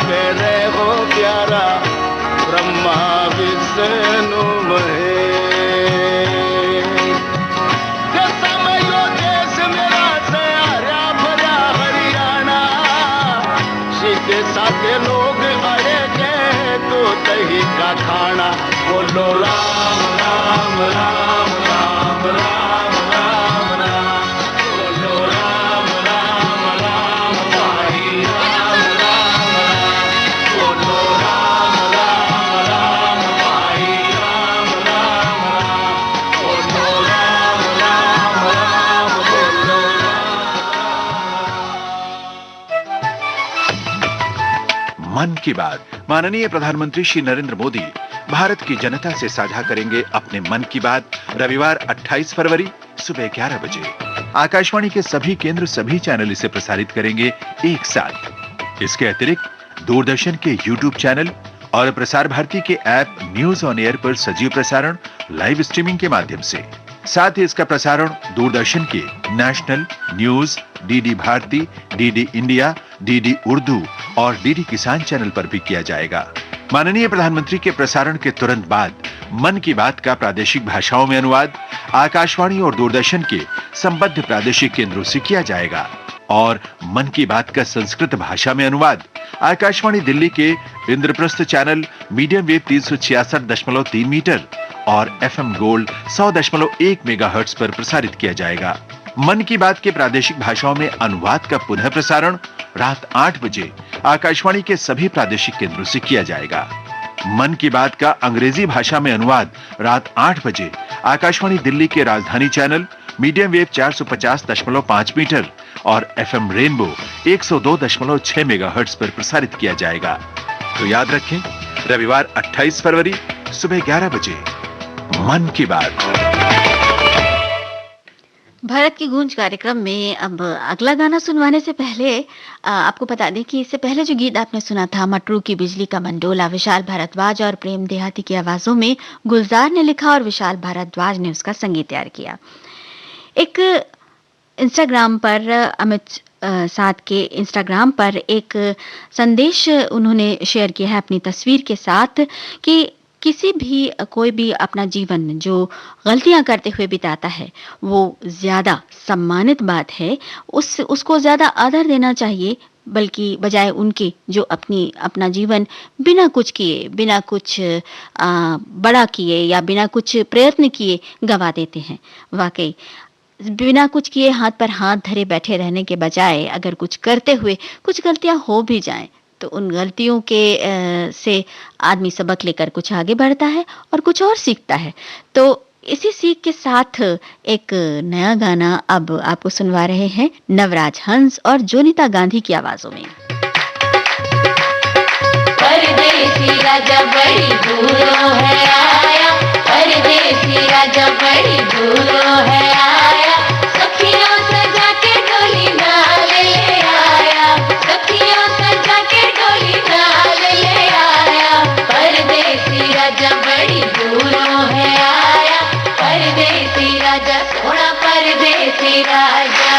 करे हो प्यारा ब्रह्मा विष्णु महेश ये समयो देश मेरा सयारा भरा हरियाणा सीधे साधे लोग अड़ेंगे तो दही का खाना बोलो राम राम राम राम राम राम राम बोलो राम राम राम भाई राम राम राम बोलो राम राम राम भाई राम राम राम बोलो राम राम राम बोलो मन की बात। माननीय प्रधानमंत्री श्री नरेंद्र मोदी भारत की जनता से साझा करेंगे अपने मन की बात रविवार 28 फरवरी सुबह 11 बजे। आकाशवाणी के सभी केंद्र सभी चैनल इसे प्रसारित करेंगे एक साथ। इसके अतिरिक्त दूरदर्शन के YouTube चैनल और प्रसार भारती के ऐप न्यूज ऑन एयर पर सजीव प्रसारण लाइव स्ट्रीमिंग के माध्यम से। साथ ही इसका प्रसारण दूरदर्शन के national news, DD Bharati, DD India, DD Urdu और डीडी किसान चैनल पर भी किया जाएगा। माननीय प्रधानमंत्री के प्रसारण के तुरंत बाद मन की बात का प्रादेशिक भाषाओं में अनुवाद आकाशवाणी और दूरदर्शन के संबद्ध प्रादेशिक केंद्रों से किया जाएगा और मन की बात का संस्कृत भाषा में अनुवाद आकाशवाणी दिल्ली के Indraprastha channel medium wave 366.3 metre और एफएम गोल्ड 100.1 मेगाहर्ट्ज पर प्रसारित किया जाएगा। मन की बात के प्रादेशिक भाषाओं में अनुवाद का पुनः प्रसारण रात 8 बजे आकाशवाणी के सभी प्रादेशिक केंद्रों से किया जाएगा। मन की बात का अंग्रेजी भाषा में अनुवाद रात 8 बजे आकाशवाणी दिल्ली के राजधानी चैनल मीडियम वेव 450.5 मीटर और एफएम रेनबो 102.6 मेगाहर्ट्ज पर प्रसारित किया जाएगा। तो याद रखें, रविवार 28 फरवरी सुबह 11 बजे मन की बात। भारत की गूंज कार्यक्रम में अब अगला गाना सुनवाने से पहले आपको बता दें कि इससे पहले जो गीत आपने सुना था मटरू की बिजली का मंडोला, विशाल भारद्वाज और प्रेम देहाती की आवाजों में गुलजार ने लिखा और विशाल भारद्वाज ने उसका संगीत तैयार किया। एक इंस्टाग्राम पर अमित साथ के इंस्टाग्राम पर एक संदेश उन्होंने शेयर किया है अपनी तस्वीर के साथ कि कोई भी अपना जीवन जो गलतियां करते हुए बिताता है वो ज्यादा सम्मानित बात है। उसको ज्यादा आदर देना चाहिए बल्कि बजाय उनके जो अपना जीवन बिना कुछ किए, बिना कुछ बड़ा किए या बिना कुछ प्रयत्न किए गंवा देते हैं। वाकई बिना कुछ किए हाथ पर हाथ धरे बैठे रहने के बजाय अगर कुछ करते हुए कुछ गलतियां हो भी जाएं तो उन गलतियों के से आदमी सबक लेकर कुछ आगे बढ़ता है और कुछ और सीखता है। तो इसी सीख के साथ एक नया गाना अब आपको सुनवा रहे हैं नवराज हंस और जोनिता गांधी की आवाजों में। परदेसी राजा बड़ी दूरों है आया, परदेसी राजा बड़ी दूरों है आया, सखियों सजा के डोली नाल ले आया, सखियों सजा के डोली नाल ले आया, परदेसी राजा बड़ी दूरों है आया, परदेसी राजा सोना परदेसी राजा।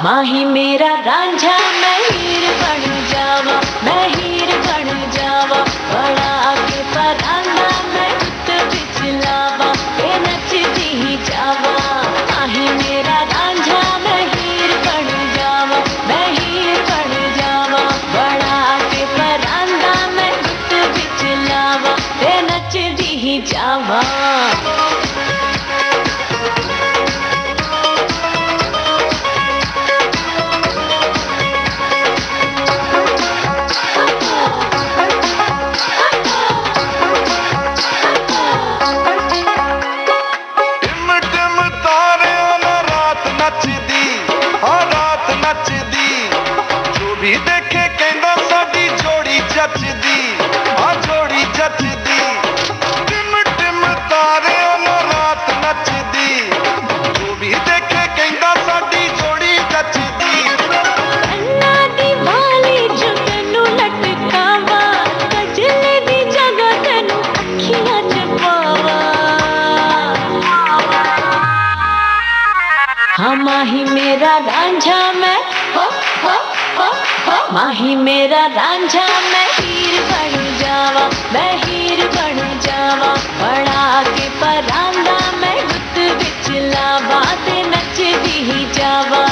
माही मेरा रांझा मैं हीर बन जावा, मैं हीर बन जावा, बड़ा आगे परांदा मैं गुत बिच लावा, ए नचदी ही जावा। माही मेरा रांझा मैं हीर बन जावा, मैं हीर बन जावा, बड़ा आगे परांदा मैं गुत बिच लावा, ए नचदी ही जावा। टिम टिम तारियां ना रात नचदी, हाँ रात नचदी, जो भी देखे कहंदा साडी जोड़ी जचदी, हाँ जोड़ी जचदी। टिम टिम तारियां ना रात नचदी, जो भी देखे कहंदा साडी जोड़ी जचदी। अन्ना दी वाली जो तेनू लटकावा, कजले दी जगह तेनू अखियां च पावा। हाँ माही मेरा रांझा मैं हो हो, माही मेरा रांझा मैं हीर बन जावा, मैं हीर बन जावा, बड़ा के परांदा मैं गुत बिच लावा, ते नचदी ही जावा।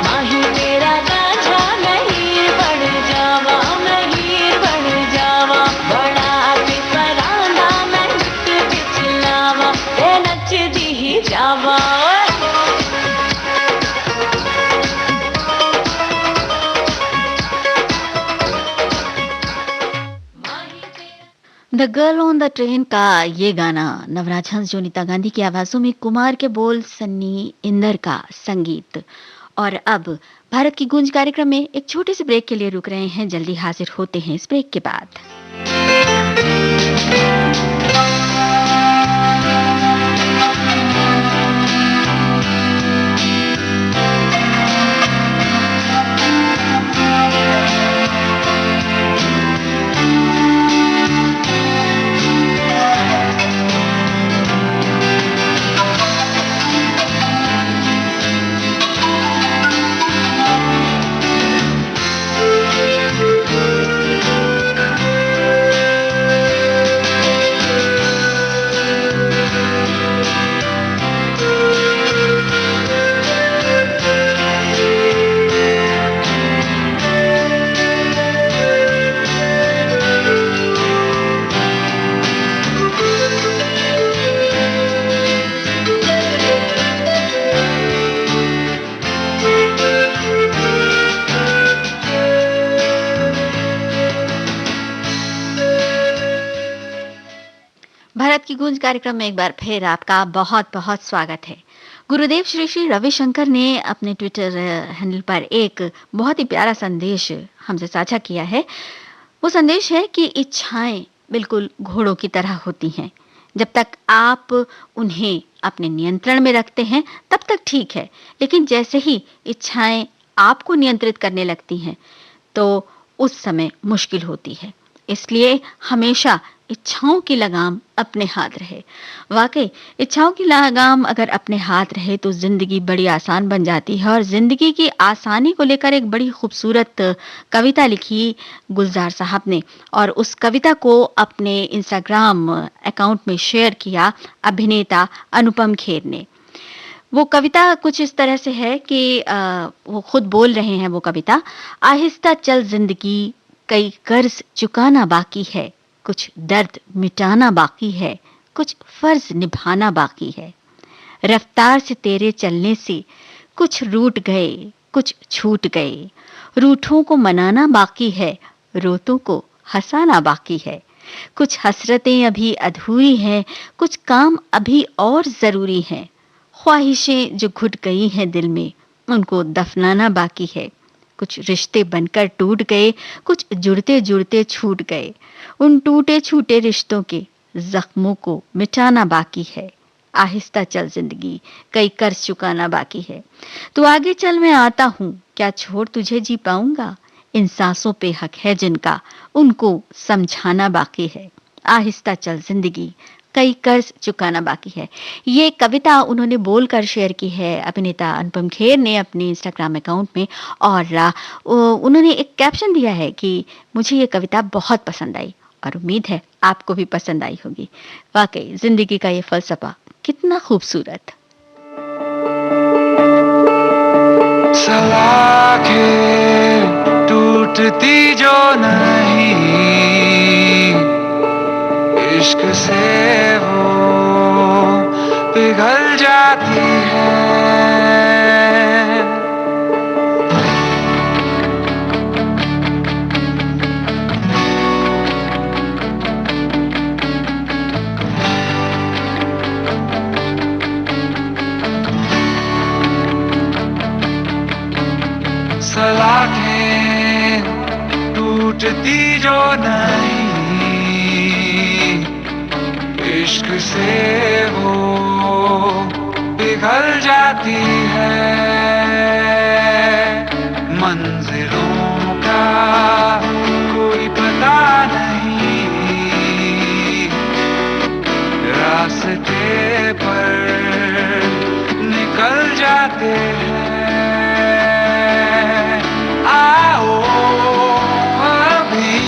माही मेरा रांझा मैं हीर बन जावा, मैं हीर बन जावा, बड़ा के परांदा मैं गुत बिच लावा, ते नचदी ही जावा। The girl on the train का ये गाना नवराज हंस जोनीता गांधी की आवाजों में, कुमार के बोल, सन्नी इंदर का संगीत। और अब भारत की गूंज कार्यक्रम में एक छोटे से ब्रेक के लिए रुक रहे हैं, जल्दी हाजिर होते हैं इस ब्रेक के बाद। भारत की गूंज कार्यक्रम में एक बार फिर आपका बहुत बहुत स्वागत है। गुरुदेव श्री श्री रविशंकर ने अपने ट्विटर हैंडल पर एक बहुत ही प्यारा संदेश हमसे साझा किया है। वो संदेश है कि इच्छाएं बिल्कुल घोड़ों की तरह होती हैं। जब तक आप उन्हें अपने नियंत्रण में रखते हैं तब तक ठीक है, लेकिन जैसे ही इच्छाएं आपको नियंत्रित करने लगती हैं तो उस समय मुश्किल होती है। इसलिए हमेशा इच्छाओं की लगाम अपने हाथ रहे। वाकई इच्छाओं की लगाम अगर अपने हाथ रहे तो जिंदगी बड़ी आसान बन जाती है। और जिंदगी की आसानी को लेकर एक बड़ी खूबसूरत कविता लिखी गुलजार साहब ने, और उस कविता को अपने इंस्टाग्राम अकाउंट में शेयर किया अभिनेता अनुपम खेर ने। वो कविता कुछ इस तरह से है कि वो खुद बोल रहे हैं वो कविता। आहिस्ता चल जिंदगी, कई कर्ज चुकाना बाकी है, कुछ दर्द मिटाना बाकी है, कुछ फर्ज निभाना बाकी है। रफ्तार से तेरे चलने से कुछ रूठ गए, कुछ छूट गए। रूठों को मनाना बाकी है, रोतों को हंसाना बाकी है। कुछ हसरतें अभी अधूरी हैं, कुछ काम अभी और जरूरी हैं। ख्वाहिशें जो घुट गई हैं दिल में, उनको दफनाना बाकी है। कुछ रिश्ते बनकर टूट गए, कुछ जुड़ते जुड़ते छूट गए। उन टूटे छूटे रिश्तों के जख्मों को मिटाना बाकी है। आहिस्ता चल जिंदगी, कई कर्ज चुकाना बाकी है। तू आगे चल मैं आता हूँ, क्या छोड़ तुझे जी पाऊंगा। इन सांसों पे हक है जिनका, उनको समझाना बाकी है। आहिस्ता चल जिंदगी, कई कर्ज चुकाना बाकी है। ये कविता उन्होंने बोलकर शेयर की है अभिनेता अनुपम खेर ने अपने इंस्टाग्राम अकाउंट में और उन्होंने एक कैप्शन दिया है कि मुझे ये कविता बहुत पसंद आई और उम्मीद है आपको भी पसंद आई होगी। वाकई जिंदगी का ये फलसफा कितना खूबसूरत। सलाखें टूटती जो नहीं इश्क से वो पिघल जाती है। सलाखें टूटती जो नहीं इश्क से वो पिघल जाती है। मंजिलों का कोई पता नहीं रास्ते पर निकल जाते हैं। आओ अभी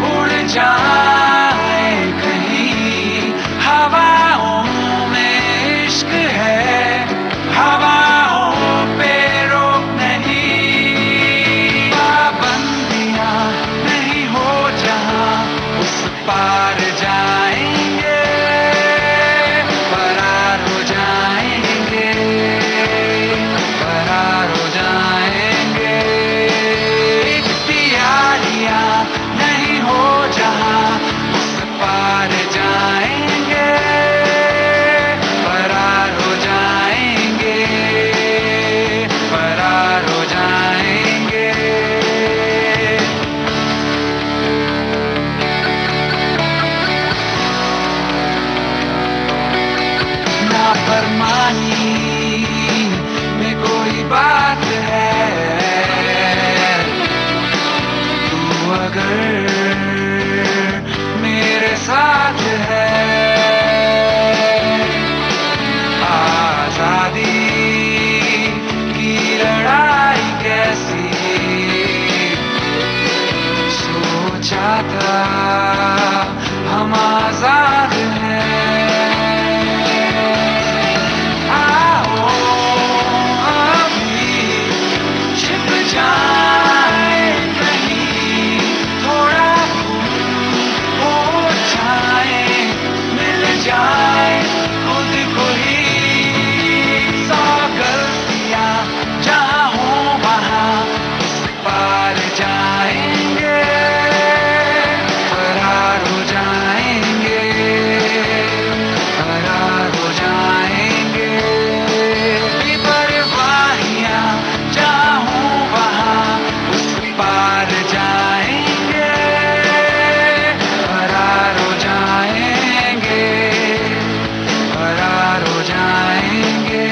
उड़ जाए कहीं हवाओं में इश्क है हवाओं पे रोक नहीं। पाबंदियां नहीं हो जहां उस पार जाएंगे फरार हो जाएंगे फरार हो जाएंगे। तैयारियां नहीं हो जहां उस पार जाएंगे फरार हो जाएंगे फरार हो जाएंगे। नाफरमानी में कोई बात है तू अगर मेरे साथ है। आजादी की लड़ाई कैसी सोचा था हम आजाद हैं। आओ अभी छिप जाए कहीं थोड़ा हो जाए मिल जाए खुद को ही। सौ गलतियां जहां हो वहां उस पार जाएंगे फरार हो जाएंगे फरार हो जाएंगे। बेपरवाहियां जहां हो वहां उस पार जाएंगे फरार हो जाएंगे फरार हो जाएंगे।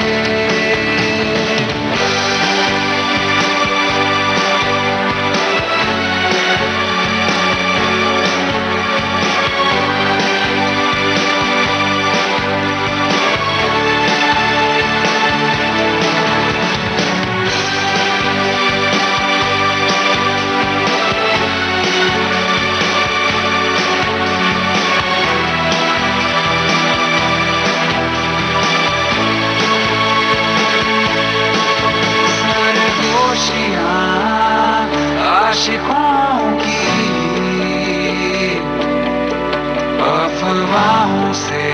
सरगोशियां आशिकों की अफवाहों से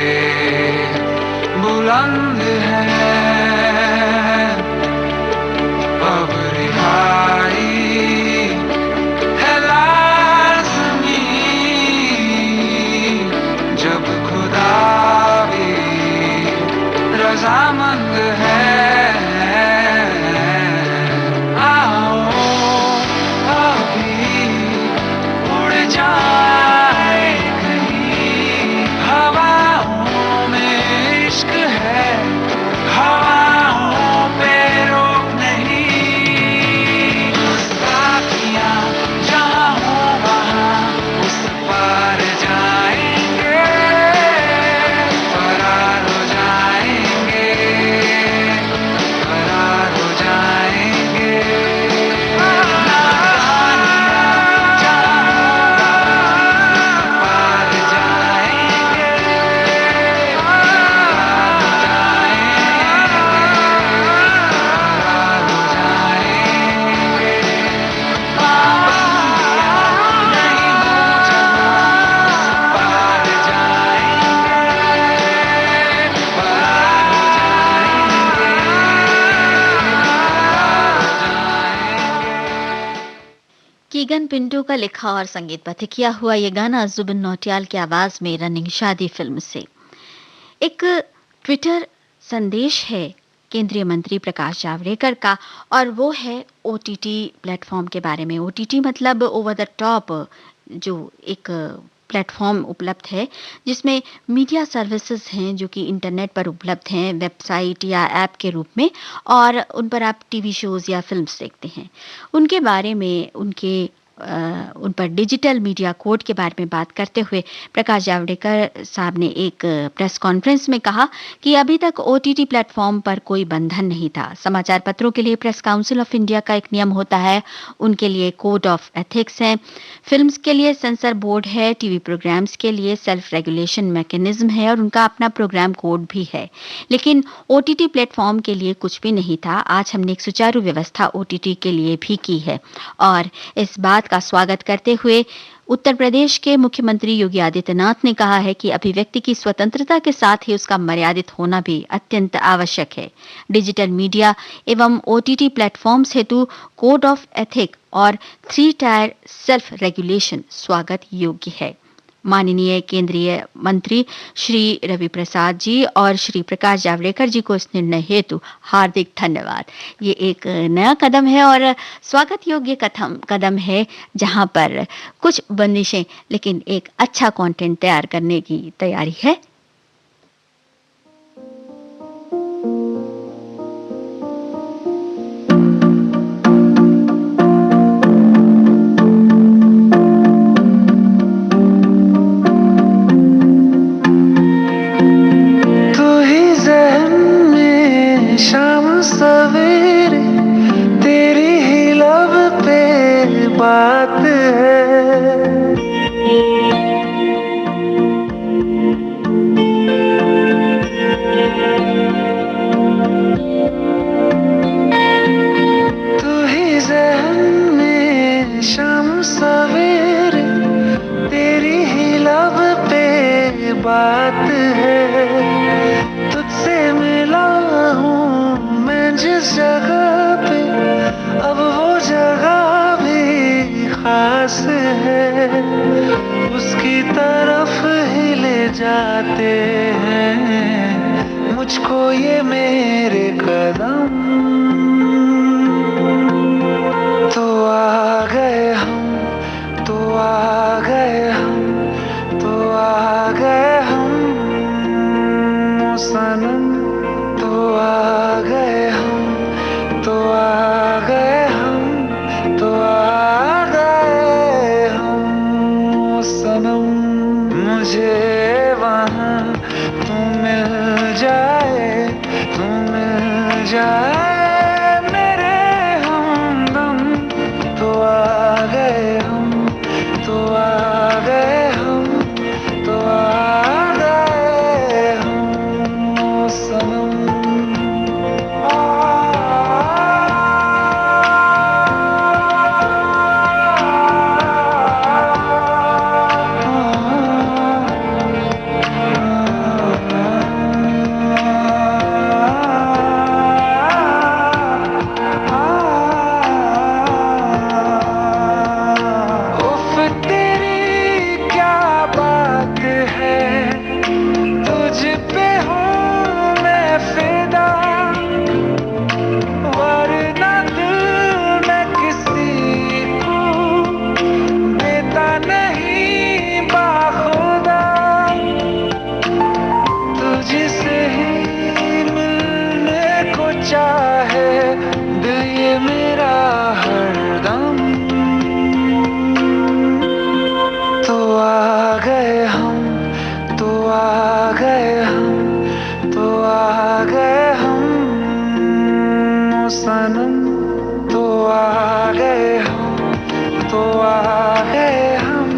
बुलंद है। अब रिहाई है लाज़मी जब खुदा भी रज़ामंद है। आओ अभी उड़ जाए कहीं हवाओं में इश्क है कीगन पिंटो का लिखा और संगीतबद्ध किया हुआ ये गाना जुबिन नौटियाल की आवाज में रनिंग शादी फिल्म से। एक ट्विटर संदेश है केंद्रीय मंत्री प्रकाश जावड़ेकर का, और वो है ओटीटी प्लेटफॉर्म के बारे में। ओटीटी मतलब ओवर द टॉप, जो एक प्लेटफॉर्म उपलब्ध है जिसमें मीडिया सर्विसेज हैं जो कि इंटरनेट पर उपलब्ध हैं, वेबसाइट या ऐप के रूप में, और उन पर आप टीवी शोज या फिल्म्स देखते हैं। उनके बारे में उन पर डिजिटल मीडिया कोड के बारे में बात करते हुए प्रकाश जावड़ेकर साहब ने एक प्रेस कॉन्फ्रेंस में कहा कि अभी तक ओटीटी प्लेटफॉर्म पर कोई बंधन नहीं था। समाचार पत्रों के लिए प्रेस काउंसिल ऑफ इंडिया का एक नियम होता है, उनके लिए कोड ऑफ एथिक्स है, फिल्म्स के लिए सेंसर बोर्ड है, टीवी प्रोग्राम्स के लिए सेल्फ रेगुलेशन मैकेनिज्म है और उनका अपना प्रोग्राम कोड भी है। लेकिन ओटीटी प्लेटफॉर्म के लिए कुछ भी नहीं था। आज हमने एक सुचारू व्यवस्था ओटीटी के लिए भी की है, और इस बात का स्वागत करते हुए उत्तर प्रदेश के मुख्यमंत्री योगी आदित्यनाथ ने कहा है कि अभिव्यक्ति की स्वतंत्रता के साथ ही उसका मर्यादित होना भी अत्यंत आवश्यक है। डिजिटल मीडिया एवं ओटीटी प्लेटफॉर्म्स हेतु कोड ऑफ एथिक और 3 टायर सेल्फ रेगुलेशन स्वागत योग्य है। माननीय केंद्रीय मंत्री श्री रवि प्रसाद जी और श्री प्रकाश जावड़ेकर जी को इस निर्णय हेतु हार्दिक धन्यवाद। ये एक नया कदम है और स्वागत योग्य कदम है, जहां पर कुछ बंदिशें लेकिन एक अच्छा कंटेंट तैयार करने की तैयारी है। शाम सवेरे तेरी ही लब पे बात है, तू ही ज़हन में शाम सवेरे तेरी ही लब पे बात है। तुझसे मिला हूँ मैं जिस जगह पे, अब वो जगह भी खास है, उसकी तरफ ही ले जाते हैं मुझको ये मेरे कदम। तो आ गए हम, तो आ गए हम, तो आ गए हम ओ सनम, तो आ गए हम, तो आ गए हम, तो आ गए हम ओ सनम। मुझे वहाँ तू मिल जाए, तू मिल जाए मेरे हमदम। तो आ गए हम, तो आ गए हम, तो आ गए हम ओ सनम। उफ तेरी क्या बात है, तुझ पे हूँ मैं फिदा, वरना दिल मैं किसी को देता नहीं बाखुदा। तुझसे ही मिलने को चाहे दिल ये मेरा हरदम। तो आ गए हम, तो आ गए हम, तो आ गए हम ओ सनम। तो आ गए हम, तो आ गए हम,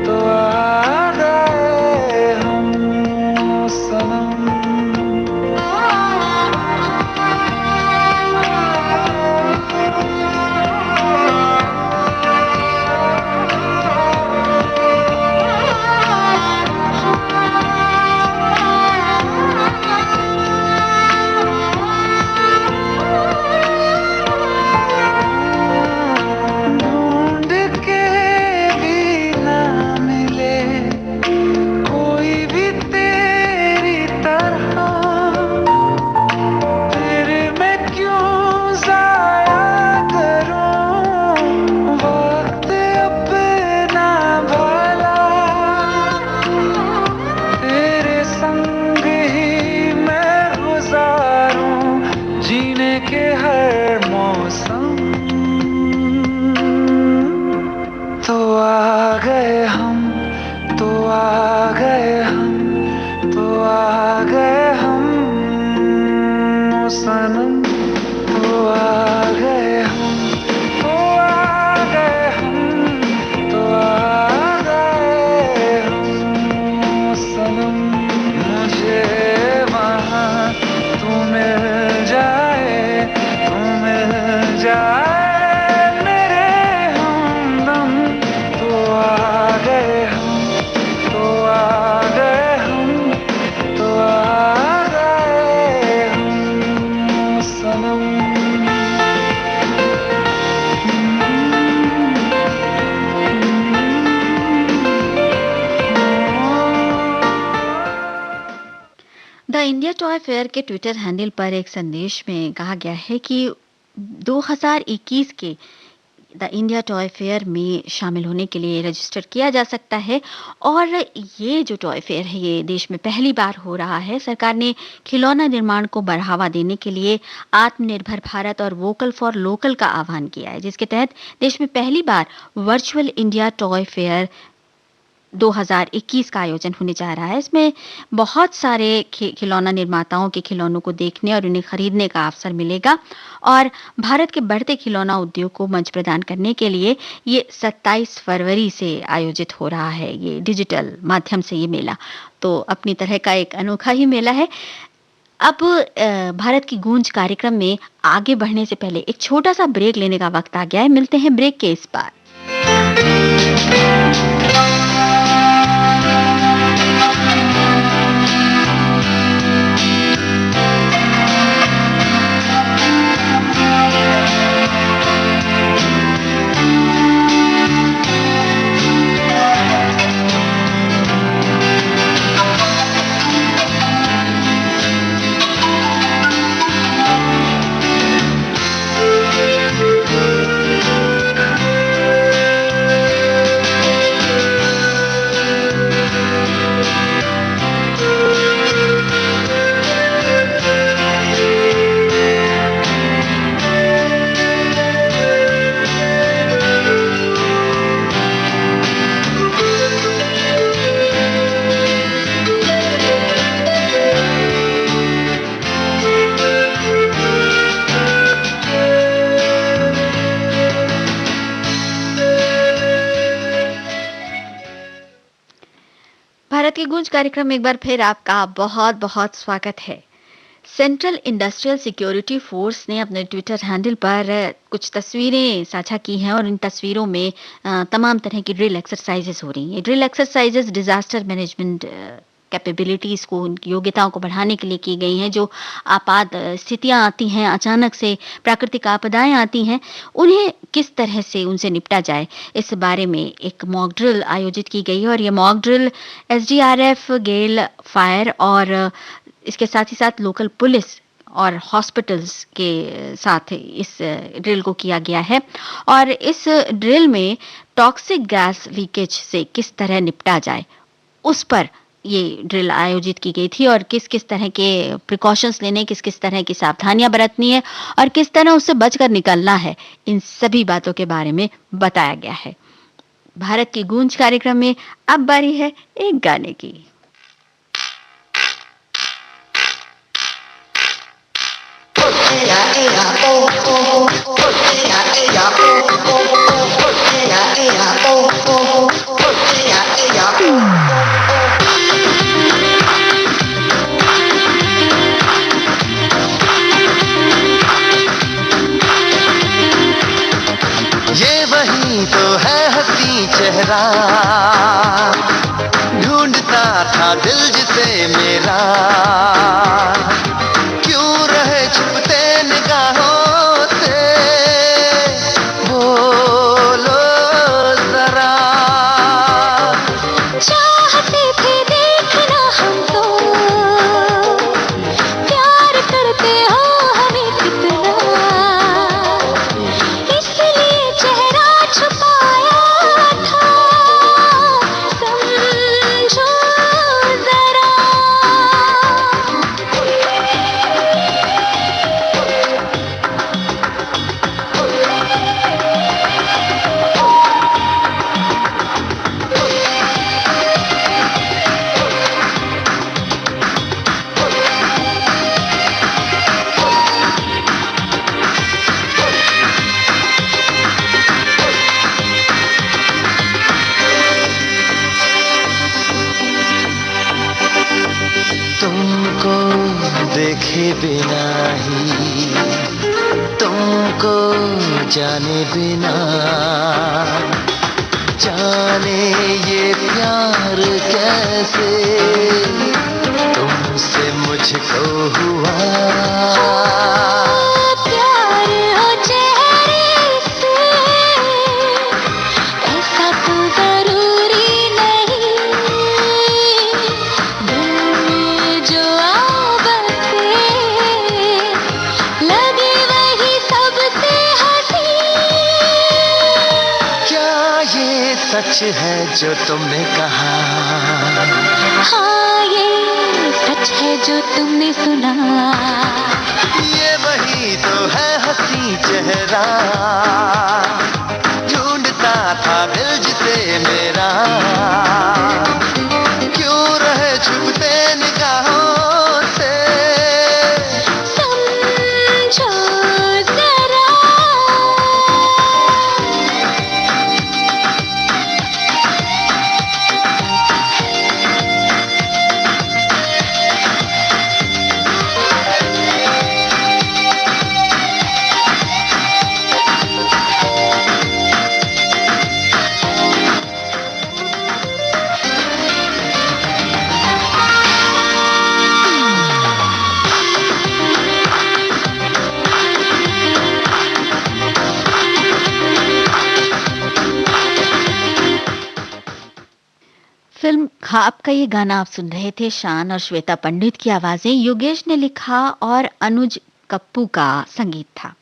तो आ गए हम ओ सनम। ढूंढ इंडिया टॉय फेयर के ट्विटर हैंडल पर एक संदेश में कहा गया है कि 2021 के द इंडिया टॉय फेयर में शामिल होने के लिए रजिस्टर किया जा सकता है। और ये जो टॉय फेयर है ये देश में पहली बार हो रहा है। सरकार ने खिलौना निर्माण को बढ़ावा देने के लिए आत्मनिर्भर भारत और वोकल फॉर लोकल का आह्वान किया है, जिसके तहत देश में पहली बार वर्चुअल इंडिया टॉय फेयर 2021 का आयोजन होने जा रहा है। इसमें बहुत सारे खिलौना निर्माताओं के खिलौनों को देखने और उन्हें खरीदने का अवसर मिलेगा और भारत के बढ़ते खिलौना उद्योग को मंच प्रदान करने के लिए ये 27 फरवरी से आयोजित हो रहा है। ये डिजिटल माध्यम से ये मेला तो अपनी तरह का एक अनोखा ही मेला है। अब भारत की गूंज कार्यक्रम में आगे बढ़ने से पहले एक छोटा सा ब्रेक लेने का वक्त आ गया है। मिलते हैं ब्रेक के इस पार। भारत की गूंज कार्यक्रम में एक बार फिर आपका बहुत बहुत स्वागत है। सेंट्रल इंडस्ट्रियल सिक्योरिटी फोर्स ने अपने ट्विटर हैंडल पर कुछ तस्वीरें साझा की हैं और इन तस्वीरों में तमाम तरह की ड्रिल एक्सरसाइजेस हो रही हैं। Drill exercises disaster management capabilities को, उनकी योग्यताओं को बढ़ाने के लिए की गई हैं। जो आपात स्थितियां आती हैं, अचानक से प्राकृतिक आपदाएं आती हैं, उन्हें किस तरह से उनसे निपटा जाए, इस बारे में एक मॉक ड्रिल आयोजित की गई है। और ये मॉक ड्रिल एसडीआरएफ, गेल फायर और इसके साथ ही साथ लोकल पुलिस और हॉस्पिटल्स के साथ इस ड्रिल को किया गया है। और इस ड्रिल में टॉक्सिक गैस लीकेज से किस तरह निपटा जाए उस पर ये ड्रिल आयोजित की गई थी और किस किस तरह के प्रिकॉशंस लेने, किस किस तरह की सावधानियां बरतनी है और किस तरह उससे बचकर निकलना है, इन सभी बातों के बारे में बताया गया है। भारत की गूंज कार्यक्रम में अब बारी है एक गाने की। ये वही तो है हंसी चेहरा, ढूंढता था दिल जिसे मेरा, क्यों रहे छुपते निगाहों से, बोलो जरा। चाहते थे देखना हम तो, प्यार करते हो हमें कितना, इसलिए चेहरा छुपाया था, समझो जरा। तुमको देखे बिना ही, तुमको जाने बिना, जाने ये प्यार कैसे तुमसे मुझको हुआ। प्यार हो चेहरे से, ऐसा तो जरूरी नहीं, दिल जो आ सच है जो तुमने कहा। हाँ ये सच है जो तुमने सुना। ये वही तो है हंसी चेहरा, ढूंढता था दिल जिसे मेरा। क्यों रहे छुपते निगाहों से, समझो जरा। फिल्म ख्वाब का ये गाना आप सुन रहे थे। शान और श्वेता पंडित की आवाजें योगेश ने लिखा और अनुज कप्पू का संगीत था।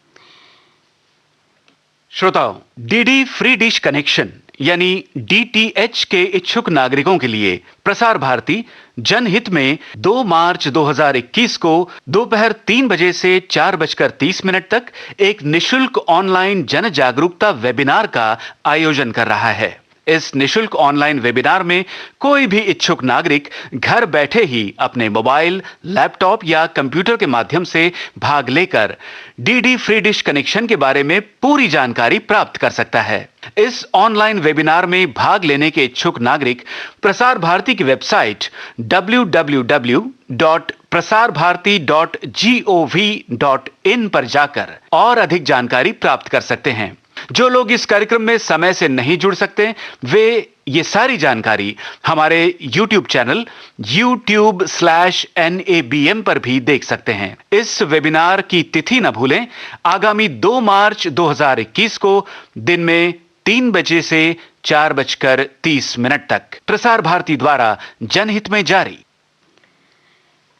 श्रोताओं, डीडी फ्री डिश कनेक्शन यानी डीटीएच के इच्छुक नागरिकों के लिए प्रसार भारती जनहित में 2 मार्च 2021 को दोपहर 3 बजे से 4:30 तक एक निशुल्क ऑनलाइन जन जागरूकता वेबिनार का आयोजन कर रहा है। इस निशुल्क ऑनलाइन वेबिनार में कोई भी इच्छुक नागरिक घर बैठे ही अपने मोबाइल, लैपटॉप या कंप्यूटर के माध्यम से भाग लेकर डीडी फ्री डिश कनेक्शन के बारे में पूरी जानकारी प्राप्त कर सकता है। इस ऑनलाइन वेबिनार में भाग लेने के इच्छुक नागरिक प्रसार भारती की वेबसाइट www.prasarbharati.gov.in पर जाकर और अधिक जानकारी प्राप्त कर सकते हैं। जो लोग इस कार्यक्रम में समय से नहीं जुड़ सकते, वे ये सारी जानकारी हमारे YouTube चैनल youtube/NABM पर भी देख सकते हैं। इस वेबिनार की तिथि न भूलें, आगामी 2 मार्च 2021 को दिन में 3 बजे से 4:30 तक प्रसार भारती द्वारा जनहित में जारी।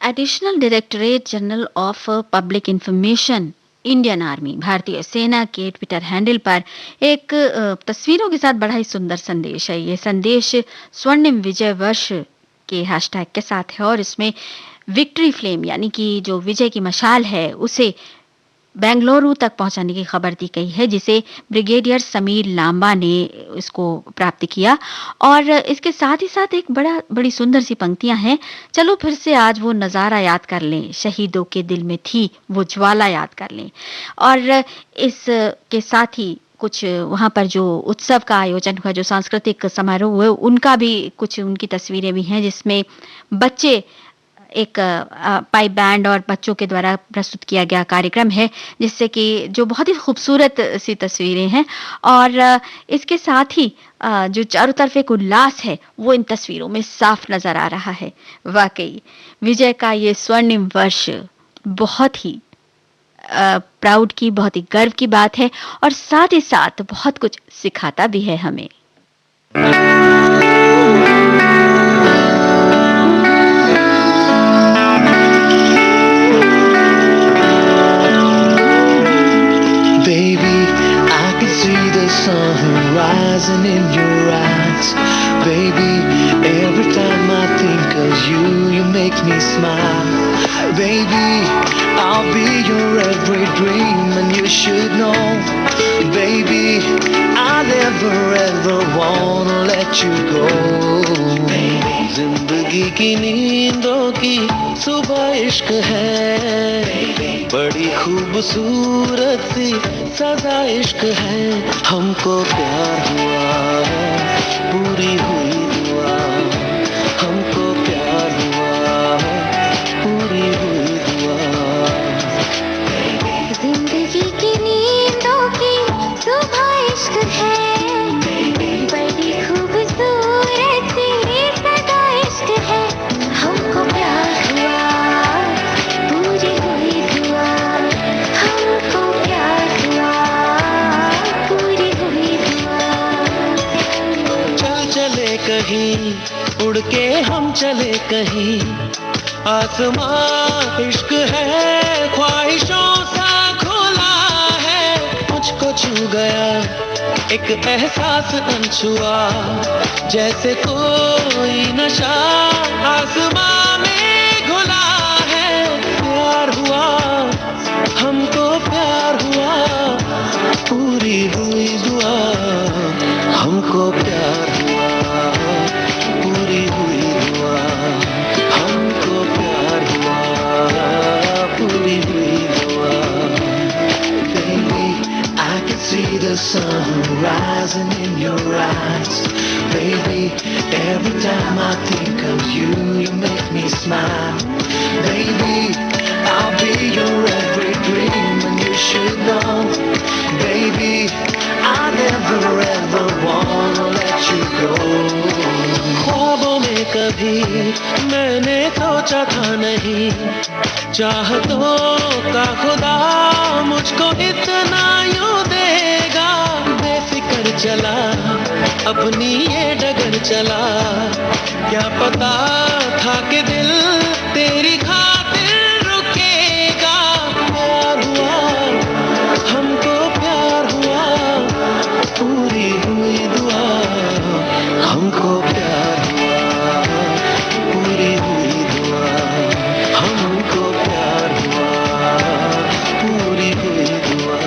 Additional directorate general of public information Indian army भारतीय सेना के ट्विटर हैंडल पर एक तस्वीरों के साथ बड़ा ही सुंदर संदेश है। ये संदेश स्वर्णिम विजय वर्ष के हैशटैग के साथ है और इसमें विक्ट्री फ्लेम यानी कि जो विजय की मशाल है उसे बेंगलुरु तक पहुंचाने की खबर दी गई है, जिसे ब्रिगेडियर समीर लांबा ने इसको प्राप्त किया। और इसके साथ ही साथ एक बड़ी सुंदर सी पंक्तियां हैं। चलो फिर से आज वो नज़ारा याद कर लें, शहीदों के दिल में थी वो ज्वाला याद कर लें। और इसके साथ ही कुछ वहाँ पर जो उत्सव का आयोजन हुआ, जो सांस्कृतिक समारोह हुए, उनका भी कुछ उनकी तस्वीरें भी हैं, जिसमें बच्चे एक पाइप बैंड और बच्चों के द्वारा प्रस्तुत किया गया कार्यक्रम है, जिससे कि जो बहुत ही खूबसूरत सी तस्वीरें हैं। और इसके साथ ही जो चारों तरफ एक उल्लास है वो इन तस्वीरों में साफ नजर आ रहा है। वाकई विजय का ये स्वर्णिम वर्ष बहुत ही प्राउड की, बहुत ही गर्व की बात है और साथ ही साथ बहुत कुछ सिखाता भी है हमें। Baby, I can see the sun rising in your eyes. Baby, every time I think of you, you make me smile. Baby, I'll be your every dream and you should know. Baby, I never ever wanna let you go. जिंदगी की नींदों की सुबह इश्क है, बड़ी खूबसूरत सी सदा इश्क है। हमको प्यार हुआ है, पूरी हुई दुआ। हमको प्यार हुआ है, पूरी हुई दुआ। जिंदगी की नींदों की सुबह इश्क है, बड़ी खूबसूरत सी सदा इश्क है। हमको प्यार हुआ, पूरी हुई दुआ। हमको प्यार हुआ, पूरी हुई दुआ। चल चले कहीं, उड़ के हम चले कहीं। आसमां इश्क है, ख्वाहिशों सा खुला है। मुझको छू गया एक एहसास अनछुआ, जैसे कोई नशा आसमां में घुला है। प्यार हुआ, हमको प्यार हुआ, पूरी हुई दुआ। हमको प्यार हुआ, पूरी हुई दुआ। हमको प्यार हुआ, पूरी हुई दुआ। Baby, I can see the sun rising in your eyes. Baby, every time I think of you, you make me smile. Baby, I'll be your every dream, and you should know. Baby, I never ever wanna let you go. ख्वाबों में कभी मैंने सोचा था नहीं, चाहतों का खुदा मुझको इतना यूं देगा। बेफिक्र चला, अपनी ये डगर चला, क्या पता था कि दिल तेरी खातिर रुकेगा। प्यार हुआ, हमको प्यार हुआ, पूरी हुई दुआ। हमको प्यार हुआ, पूरी हुई दुआ। हमको प्यार हुआ, पूरी हुई दुआ।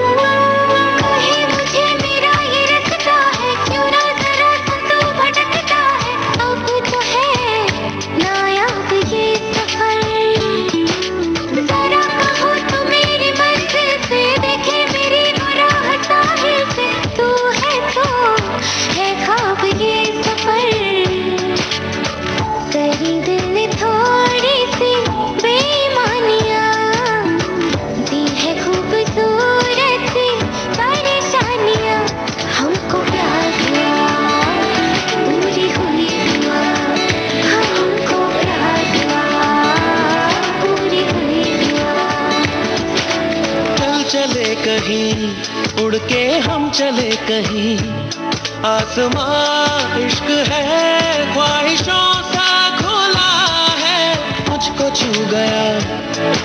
कहे मुझे मेरा ये रास्ता है, क्यों ना जरा सा तू भटकता है। अब तो है नायाब ये सफर, जरा कहो तो मेरी मंजिल से, देखे मेरी राहत साहिल से। तू है तो है ख्वाब ये सफर, करी दिल ने थोड़ी सी बेईमानियां, दी है खूबसूरत सी परेशानियां। हमको प्यार हुआ, पूरी हुई दुआ। हमको प्यार हुआ, पूरी हुई दुआ। चल चले कहीं, उड़ के हम चले कहीं, आसमां इश्क है, ख्वाहिशों सा खुला है। मुझको छू गया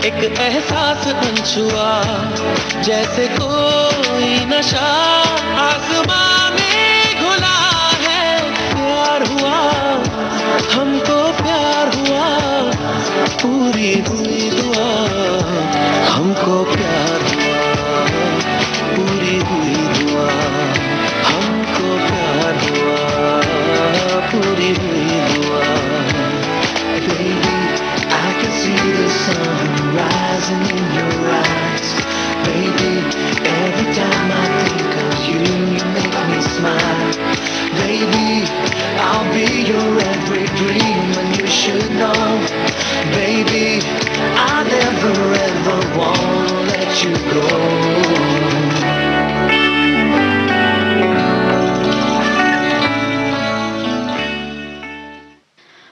एक एहसास अनछुआ, जैसे कोई नशा आसमां में घुला है। प्यार हुआ, हमको प्यार हुआ, पूरी हुई दुआ। हमको प्यार हुआ, पूरी हुई दुआ। हमको प्यार हुआ, पूरी हुई दुआ। Baby, I can see the sun rising in your eyes. Baby, every time I think of you, you make me smile. Baby, I'll be your every dream, and you should know. Baby, I never ever wanna let you go.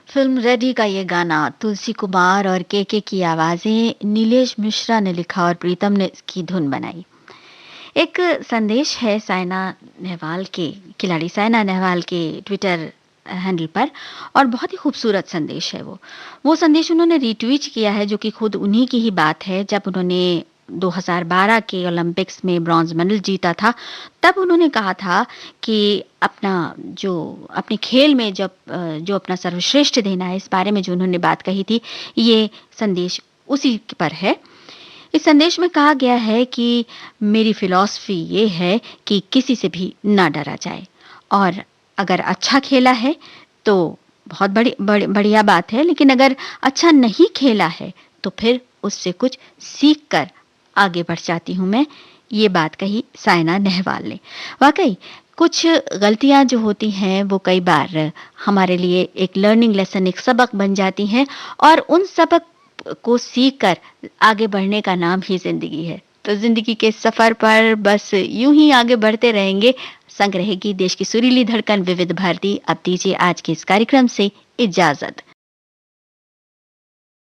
Film ready का ये गाना तुलसी कुमार और के की आवाजें नीलेश मिश्रा ने लिखा और प्रीतम ने इसकी धुन बनाई। एक संदेश है साइना नेहवाल के, खिलाड़ी साइना नेहवाल के ट्विटर हैंडल पर, और बहुत ही खूबसूरत संदेश है वो संदेश उन्होंने रीट्वीट किया है, जो कि खुद उन्हीं की ही बात है। जब उन्होंने 2012 के ओलंपिक्स में ब्रॉन्ज मेडल जीता था, तब उन्होंने कहा था कि अपने खेल में जो अपना सर्वश्रेष्ठ देना है, इस बारे में जो उन्होंने बात कही थी, ये संदेश उसी पर है। इस संदेश में कहा गया है कि मेरी फिलॉसफी ये है कि किसी से भी ना डरा जाए, और अगर अच्छा खेला है तो बहुत बढ़िया बात है, लेकिन अगर अच्छा नहीं खेला है तो फिर उससे कुछ सीख कर आगे बढ़ जाती हूँ मैं। ये बात कही साइना नेहवाल ने। वाकई कुछ गलतियां जो होती हैं वो कई बार हमारे लिए एक लर्निंग लेसन, एक सबक बन जाती हैं, और उन सबक को सीख कर आगे बढ़ने का नाम ही जिंदगी है। तो जिंदगी के सफर पर बस यूं ही आगे बढ़ते रहेंगे। संग रहेगी देश की सुरीली धड़कन विविध भारती। अब दीजिए आज के इस कार्यक्रम से इजाजत।